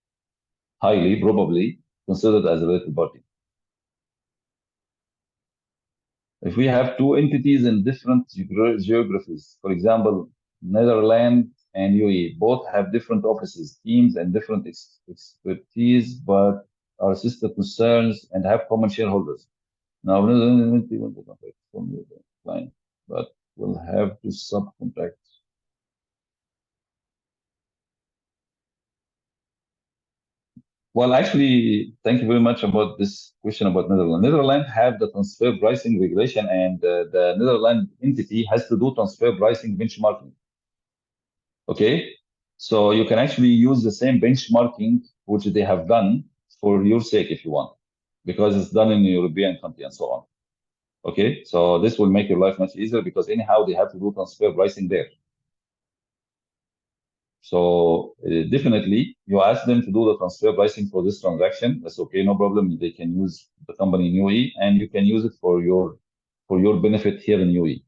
Speaker 2: highly probably considered as a related party. If we have two entities in different geographies, for example, Netherlands and UAE, both have different offices, teams, and different expertise, but are sister concerns and have common shareholders. Now, Netherlands entity will contract from the client, but will have to subcontract. Well, actually, thank you very much about this question about Netherlands. Netherlands have the transfer pricing regulation, and the Netherlands entity has to do transfer pricing benchmarking. Okay, so you can actually use the same benchmarking which they have done for your sake if you want, because it's done in a European country and so on. Okay, so this will make your life much easier because anyhow they have to do transfer pricing there. So definitely, you ask them to do the transfer pricing for this transaction. That's okay, no problem. They can use the company in UAE, and you can use it for your benefit here in UAE.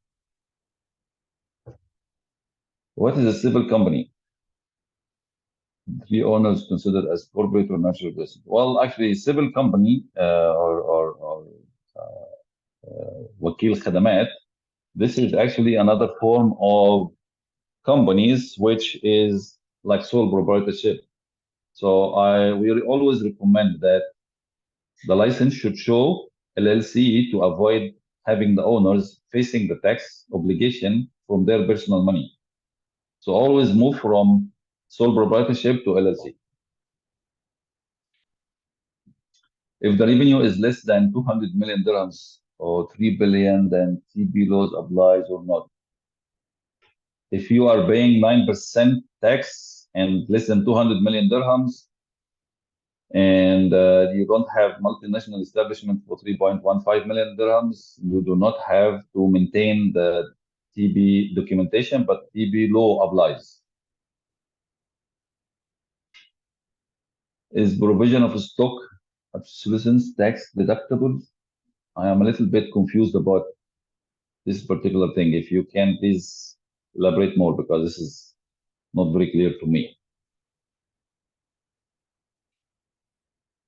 Speaker 2: What is a civil company? Three owners considered as corporate or natural person. Well, actually, civil company or wakil khadamat. This is actually another form of companies which is like sole proprietorship. So we always recommend that the license should show LLC to avoid having the owners facing the tax obligation from their personal money. So always move from sole proprietorship to LLC. If the revenue is less than 200 million dirhams or 3 billion, then TB laws applies or not. If you are paying 9% tax and less than 200 million dirhams, and you don't have multinational establishment for 3.15 million dirhams, you do not have to maintain the TB documentation, but TB law applies. Is provision of stock obsolescence tax deductible? I am a little bit confused about this particular thing. If you can please elaborate more, because this is not very clear to me.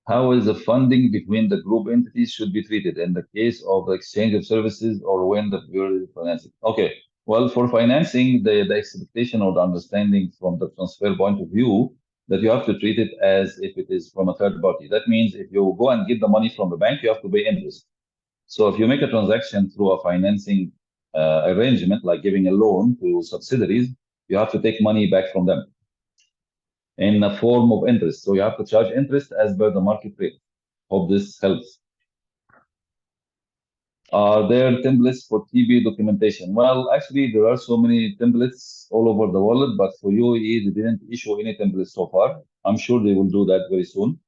Speaker 2: How is the funding between the group entities should be treated in the case of the exchange of services or when the pure financing? Okay, well, for financing, the expectation or the understanding from the transfer point of view that you have to treat it as if it is from a third party. That means if you go and get the money from the bank, you have to pay interest. So if you make a transaction through a financing arrangement, like giving a loan to subsidiaries, you have to take money back from them in a form of interest. So you have to charge interest as per the market rate. Hope this helps. Are there templates for TB documentation? Well, actually, there are so many templates all over the world, but for UAE, they didn't issue any templates so far. I'm sure they will do that very soon,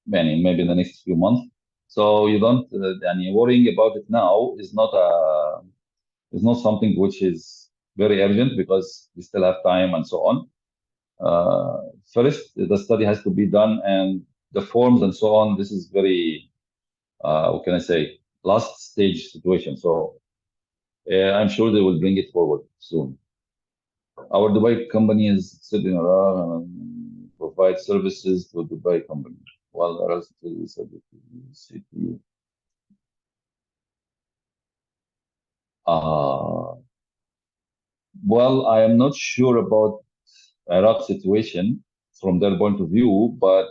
Speaker 2: maybe in the next few months. So you don't, worrying about it now is not something which is very urgent because we still have time and so on. First, the study has to be done and the forms and so on. This is very, what can I say, last stage situation. So I'm sure they will bring it forward soon. Our Dubai company is sitting around provide services to Dubai company. While the rest is city. Uh, well, I am not sure about Iraq situation from their point of view, but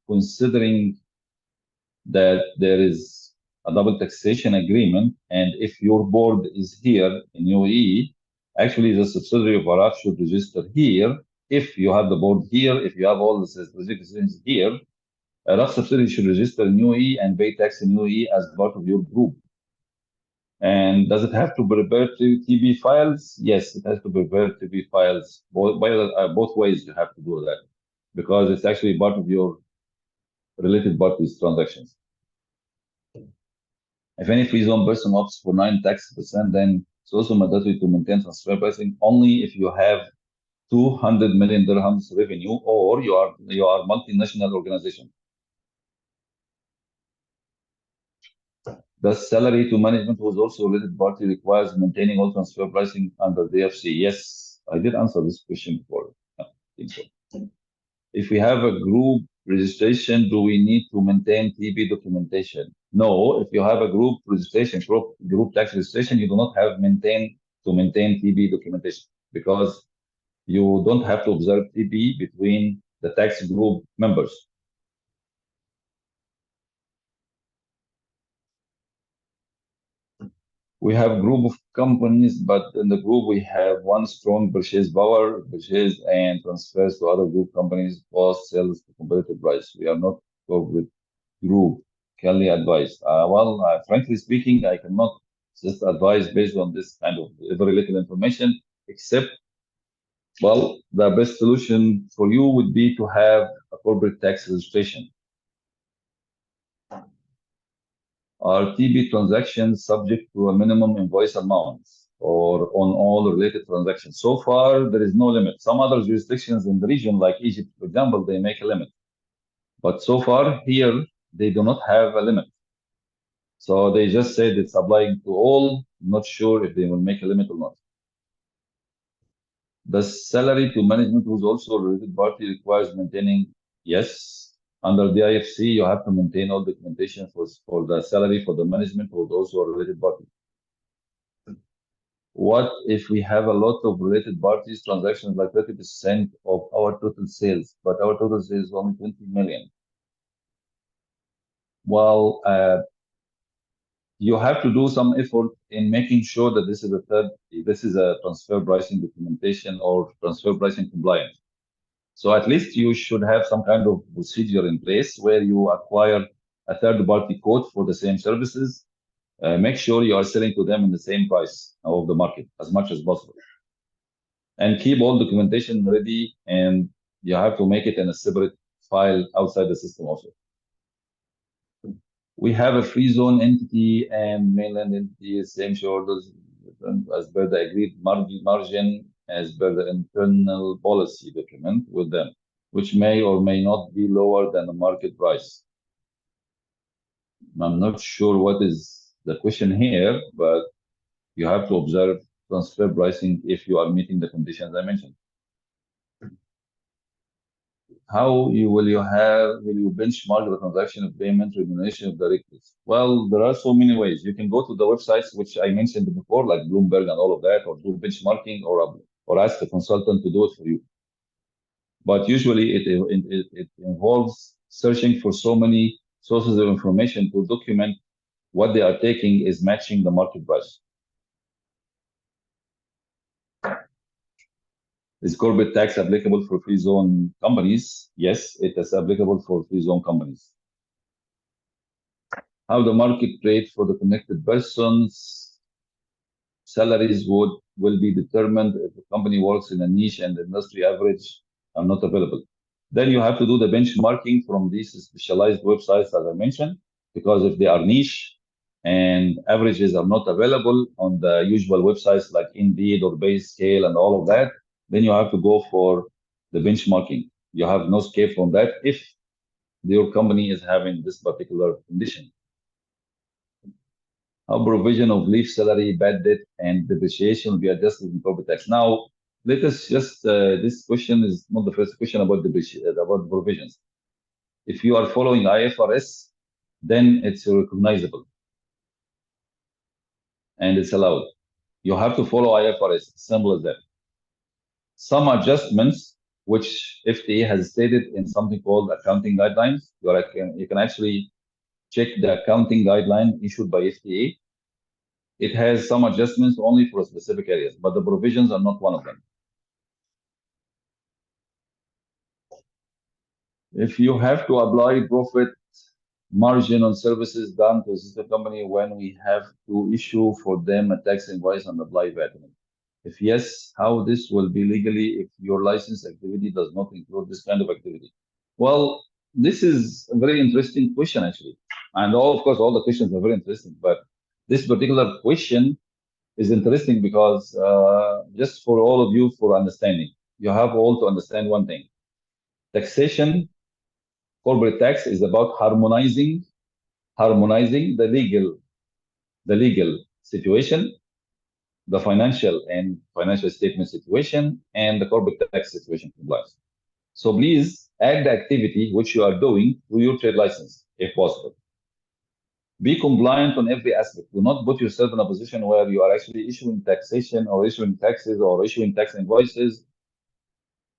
Speaker 2: considering that there is a double taxation agreement, and if your board is here in UAE, actually the subsidiary of Iraq should register here. If you have the board here, if you have all the citizens here, Iraq subsidiary should register in UAE and pay tax in UAE as part of your group. And does it have to prepare TB files? Yes, it has to prepare TB files. Both ways you have to do that because it's actually part of your related parties transactions. If any free zone person opts for 9 tax percent, then it's also mandatory to maintain transfer pricing only if you have 200 million dirhams revenue or you are multinational organization. The salary to management who is also related party requires maintaining all transfer pricing under the DFC. Yes, I did answer this question before. I think so. If we have a group registration, do we need to maintain TB documentation? No, if you have a group registration, group tax registration, you do not have to maintain TB documentation because you don't have to observe TB between the tax group members. We have a group of companies, but in the group we have one strong purchase power, purchase and transfers to other group companies, cost sales to competitive price. We are not corporate group. Can you advise? Frankly speaking, I cannot just advise based on this kind of very little information, except, well, the best solution for you would be to have a corporate tax registration. Are TB transactions subject to a minimum invoice amount or on all related transactions? So far, there is no limit. Some other jurisdictions in the region, like Egypt, for example, they make a limit. But so far, here, they do not have a limit. So they just said it's applying to all. Not sure if they will make a limit or not. The salary to management, who's also a related party, requires maintaining. Yes, under the IFC, you have to maintain all documentation for the salary for the management, who's also a related party. What if we have a lot of related parties transactions, like 30% of our total sales, but our total sales is only 20 million? Well, you have to do some effort in making sure that this is a transfer pricing documentation or transfer pricing compliance. So at least you should have some kind of procedure in place where you acquire a third party quote for the same services. Make sure you are selling to them in the same price of the market as much as possible. And keep all documentation ready, and you have to make it in a separate file outside the system also. We have a free zone entity and mainland entity, same shareholders as per the agreed margin as per the internal policy document with them, which may or may not be lower than the market price. I'm not sure what is the question here, but you have to observe transfer pricing if you are meeting the conditions I mentioned. will you benchmark the transaction of payment remuneration of directors? Well, there are so many ways. You can go to the websites which I mentioned before, like Bloomberg and all of that, or do benchmarking, or ask a consultant to do it for you. But usually it involves searching for so many sources of information to document what they are taking is matching the market price. Is corporate tax applicable for free zone companies? Yes, it is applicable for free zone companies. How the market rate for the connected persons salaries will be determined if the company works in a niche and the industry average are not available. Then you have to do the benchmarking from these specialized websites as I mentioned, because if they are niche and averages are not available on the usual websites like Indeed or Base Scale and all of that, then you have to go for the benchmarking. You have no escape from that if your company is having this particular condition. How provision of leave salary, bad debt, and depreciation will be adjusted in corporate tax. Now, let us just, this question is not the first question about about provisions. If you are following IFRS, then it's recognizable and it's allowed. You have to follow IFRS, simple as that. Some adjustments, which FTA has stated in something called accounting guidelines, you can actually check the accounting guideline issued by FTA. It has some adjustments only for specific areas, but the provisions are not one of them. If you have to apply profit margin on services done to a sister company when we have to issue for them a tax invoice and apply VAT. If yes, how this will be legally if your license activity does not include this kind of activity? Well, this is a very interesting question actually. And of course, all the questions are very interesting, but this particular question is interesting because just for all of you for understanding, you have all to understand one thing. Taxation, corporate tax is about harmonizing the legal situation, the financial statement situation, and the corporate tax situation compliance. So please add the activity which you are doing to your trade license if possible. Be compliant on every aspect. Do not put yourself in a position where you are actually issuing taxation or issuing taxes or issuing tax invoices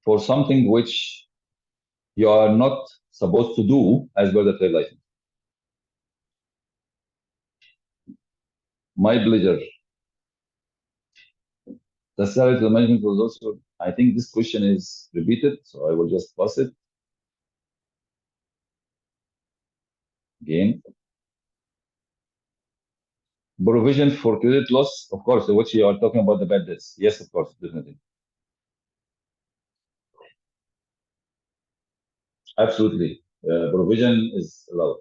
Speaker 2: for something which you are not supposed to do as per the trade license. My pleasure. The salary to the management was also, I think this question is repeated, so I will just pass it. Again. Provision for credit loss, of course, which you are talking about the bad debts. Yes, of course, definitely. Absolutely. Provision is allowed.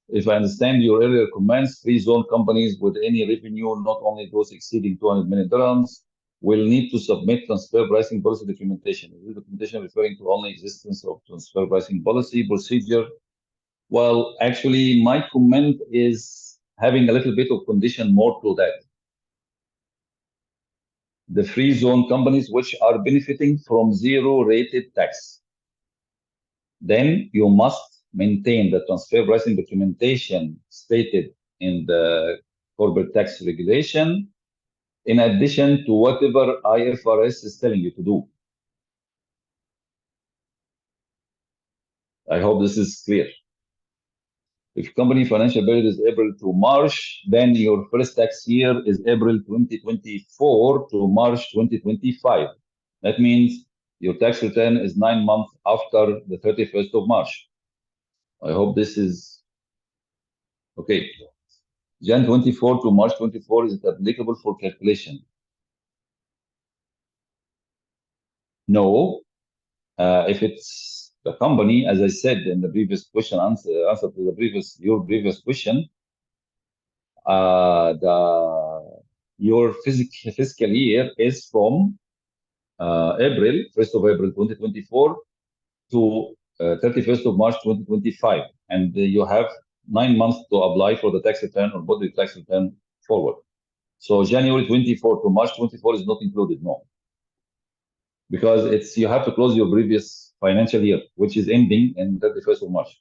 Speaker 2: If I understand your earlier comments, free zone companies with any revenue, not only those exceeding $200 million, will need to submit transfer pricing policy documentation. Is this documentation referring to only existence of transfer pricing policy procedure? Well, actually, my comment is having a little bit of condition more to that. The free zone companies which are benefiting from zero rated tax, then you must maintain the transfer pricing documentation stated in the corporate tax regulation, in addition to whatever IFRS is telling you to do. I hope this is clear. If company financial period is April to March, then your first tax year is April 2024 to March 2025. That means your tax return is 9 months after the 31st of March. I hope this is okay. Jan 24 to March 24 is applicable for calculation. No, if it's the company, as I said in the previous question, answer to your previous question, your fiscal year is from April, 1st of April 2024 to 31st of March 2025, and you have 9 months to apply for the tax return or body tax return forward. So January 24 to March 24 is not included, no. because you have to close your previous financial year, which is ending in 31st of March.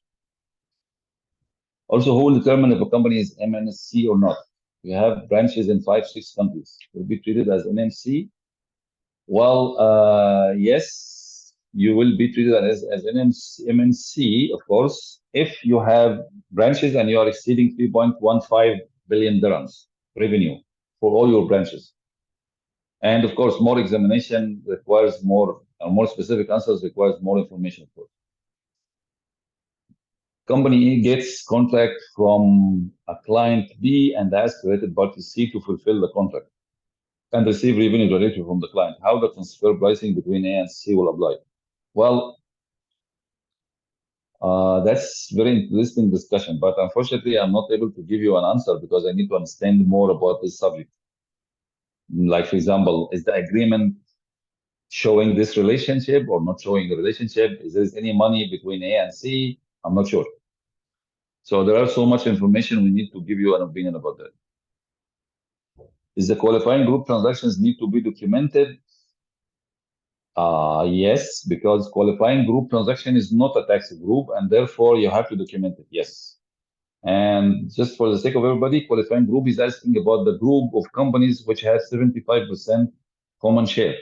Speaker 2: Also, who will determine if a company is MNC or not? You have branches in 5, 6 countries. Will be treated as NMC. Well, yes, you will be treated as MNC, of course, if you have branches and you are exceeding 3.15 billion dirhams revenue for all your branches. And of course, more examination requires more specific answers requires more information. Of course. Company A gets contract from a client B and asks related party C to fulfill the contract and receive revenue directly from the client. How the transfer pricing between A and C will apply? Well, that's very interesting discussion, but unfortunately, I'm not able to give you an answer because I need to understand more about this subject. Like, for example, is the agreement showing this relationship or not showing the relationship? Is there any money between A and C? I'm not sure. So there are so much information, we need to give you an opinion about that. Is the qualifying group transactions need to be documented? Yes, because qualifying group transaction is not a tax group, and therefore you have to document it. Yes. And just for the sake of everybody, qualifying group is asking about the group of companies which has 75% common share.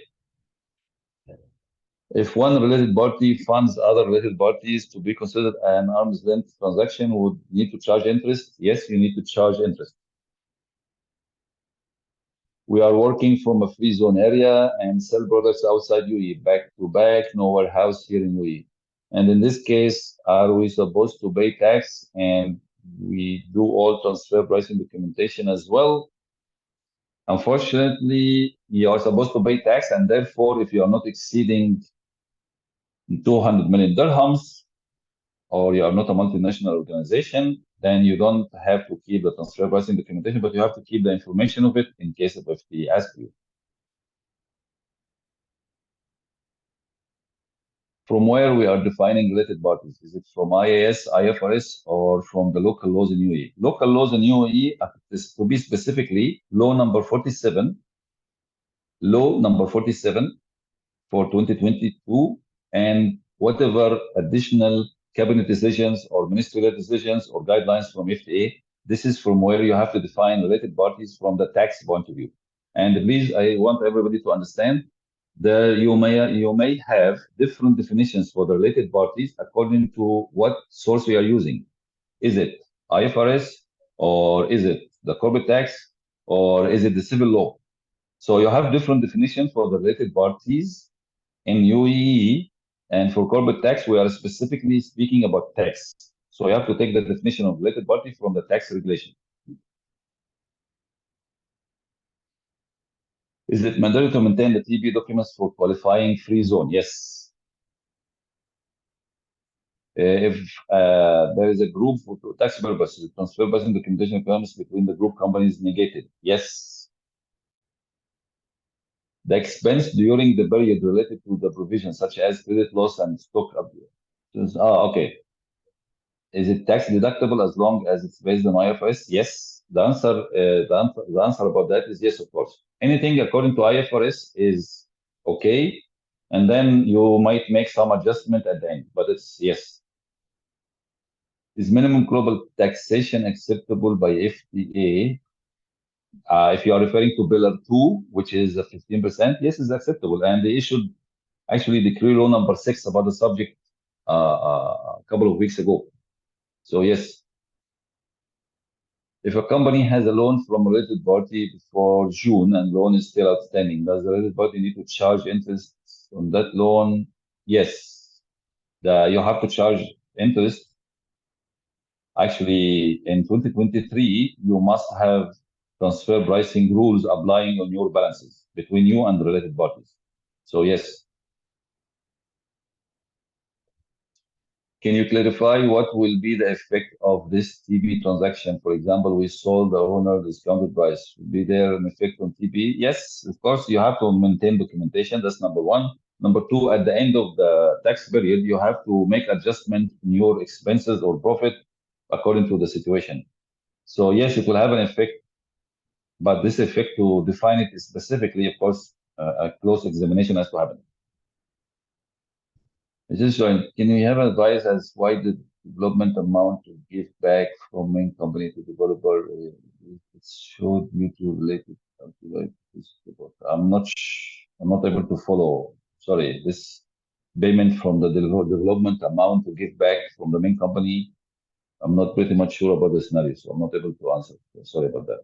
Speaker 2: If one related party funds other related parties to be considered an arm's length transaction, would need to charge interest? Yes, you need to charge interest. We are working from a free zone area and sell products outside UAE, back to back, no warehouse here in UAE. And in this case, are we supposed to pay tax and we do all transfer pricing documentation as well? Unfortunately, you are supposed to pay tax, and therefore, if you are not exceeding 200 million dirhams, or you are not a multinational organization, then you don't have to keep the transfer pricing documentation, but you have to keep the information of it in case of if they ask you. From where we are defining related parties? Is it from IAS, IFRS, or from the local laws in UAE? Local laws in UAE, to be specifically, law number 47 for 2022, and whatever additional cabinet decisions or ministerial decisions or guidelines from FTA. This is from where you have to define related parties from the tax point of view. And please, I want everybody to understand that you may have different definitions for the related parties according to what source we are using. Is it IFRS, or is it the corporate tax, or is it the civil law? So you have different definitions for the related parties in UAE, and for corporate tax, we are specifically speaking about tax. So you have to take the definition of related party from the tax regulation. Is it mandatory to maintain the TB documents for qualifying free zone? Yes. If there is a group for tax purposes, transfer pricing documentation requirements between the group companies negated? Yes. The expense during the period related to the provision, such as credit loss and stock abuse. Okay. Is it tax deductible as long as it's based on IFRS? Yes. The answer about that is yes, of course. Anything according to IFRS is okay, and then you might make some adjustment at the end, but it's yes. Is minimum global taxation acceptable by FTA? If you are referring to Pillar 2, which is 15%, yes, it's acceptable. And they issued actually decree law number 6 about the subject a couple of weeks ago. So yes. If a company has a loan from a related party before June and loan is still outstanding, does the related party need to charge interest on that loan? Yes. You have to charge interest. Actually, in 2023, you must have transfer pricing rules applying on your balances between you and the related parties. So yes. Can you clarify what will be the effect of this TB transaction? For example, we sold the owner discounted price. Will be there an effect on TB? Yes, of course, you have to maintain documentation. That's number one. Number two, at the end of the tax period, you have to make adjustment in your expenses or profit according to the situation. So yes, it will have an effect, but this effect, to define it specifically, of course, a close examination has to happen. Is this right? Can we have advice as why the development amount to give back from main company to developer? It showed you to related. Like this. I'm not able to follow. Sorry, this payment from the development amount to give back from the main company. I'm not pretty much sure about the scenario, so I'm not able to answer. Sorry about that.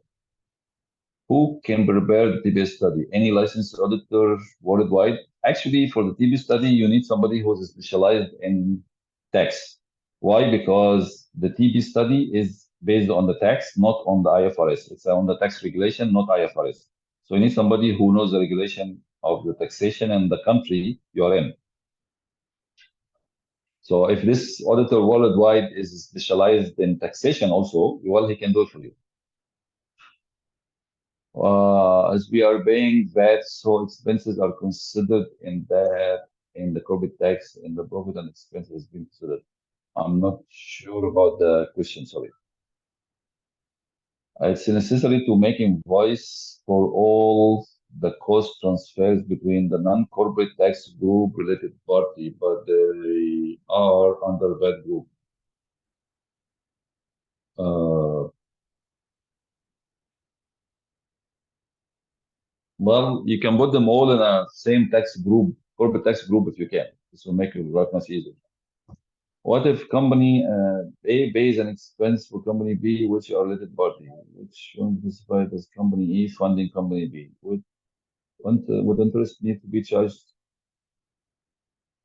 Speaker 2: Who can prepare the TB study? Any licensed auditor worldwide? Actually, for the TB study, you need somebody who's specialized in tax. Why? Because the TB study is based on the tax, not on the IFRS. It's on the tax regulation, not IFRS. So you need somebody who knows the regulation of the taxation and the country you're in. So if this auditor worldwide is specialized in taxation also, well, he can do it for you. As we are paying VAT, so expenses are considered in that, in the corporate tax, in the profit and expenses being considered. I'm not sure about the question, sorry. It's necessary to make invoice for all the cost transfers between the non-corporate tax group related party, but they are under that group. Uh, well, you can put them all in a same tax group, corporate tax group if you can. This will make your life much easier. What if company A pays an expense for company B, which are related party, which one specified as company E funding company B? Would interest need to be charged?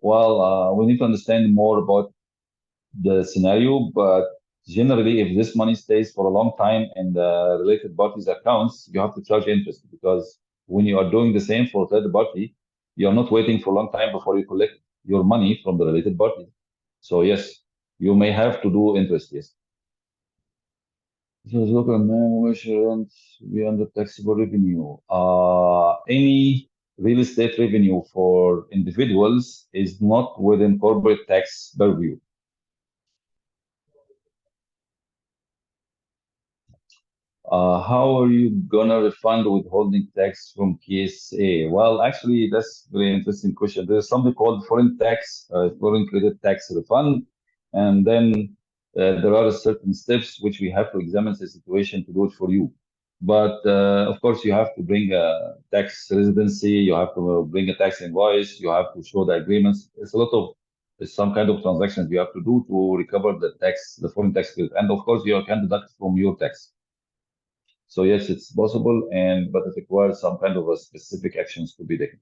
Speaker 2: Well, we need to understand more about the scenario, but generally, if this money stays for a long time in the related parties' accounts, you have to charge interest because when you are doing the same for third party, you are not waiting for a long time before you collect your money from the related party. So yes, you may have to do interest, yes. So local minimum rent beyond the taxable revenue. Any real estate revenue for individuals is not within corporate tax purview. How are you gonna refund withholding tax from KSA? Well, actually, that's a very interesting question. There's something called foreign tax, foreign credit tax refund, and then there are certain steps which we have to examine the situation to do it for you. But of course, you have to bring a tax residency, you have to bring a tax invoice, you have to show the agreements. It's a lot of it's some kind of transactions you have to do to recover the tax, the foreign tax credit, and of course, you can deduct from your tax. So yes, it's possible, and but it requires some kind of a specific actions to be taken.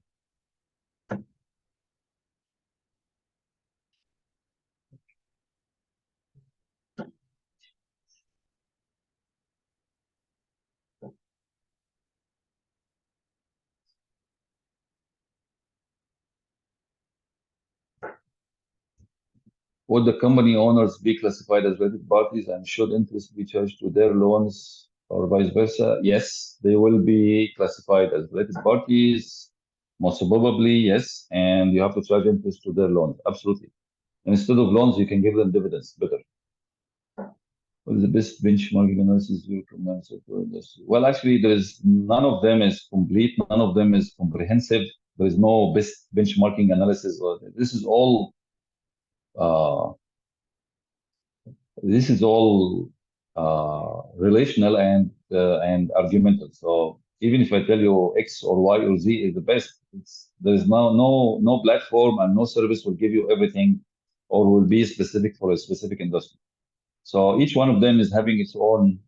Speaker 2: Would the company owners be classified as related parties and should interest be charged to their loans or vice versa? Yes, they will be classified as related parties. Most probably, yes, and you have to charge interest to their loans. Absolutely. And instead of loans, you can give them dividends. Better. What is the best benchmarking analysis you recommend for industry? Well, actually, there is none of them is complete. None of them is comprehensive. There is no best benchmarking analysis. This is all. Uh, this is all relational and argumental. So even if I tell you X or Y or Z is the best, there is no platform and no service will give you everything or will be specific for a specific industry. So each one of them is having its own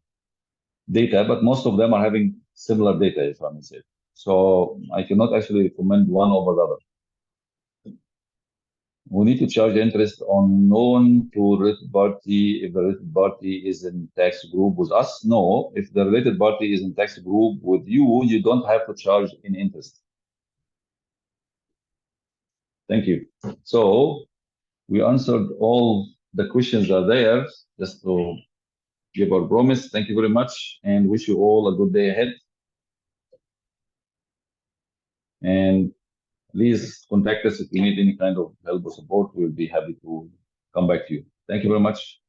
Speaker 2: data, but most of them are having similar data, if I may say. So I cannot actually recommend one over the other. We need to charge interest on loan to related party if the related party is in tax group with us. No, if the related party is in tax group with you, you don't have to charge in interest. Thank you. So we answered all the questions are there just to give our promise. Thank you very much and wish you all a good day ahead. And please contact us if you need any kind of help or support. We'll be happy to come back to you. Thank you very much.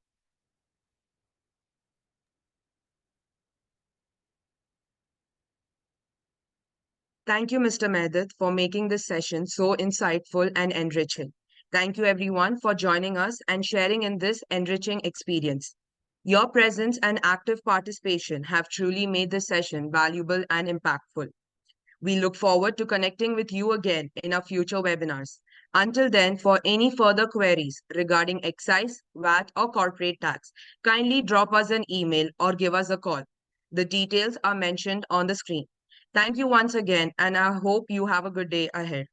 Speaker 1: Thank you, Mr. Mehdat, for making this session so insightful and enriching. Thank you everyone for joining us and sharing in this enriching experience. Your presence and active participation have truly made this session valuable and impactful. We look forward to connecting with you again in our future webinars. Until then, for any further queries regarding excise, VAT, or corporate tax, kindly drop us an email or give us a call. The details are mentioned on the screen. Thank you once again, and I hope you have a good day ahead.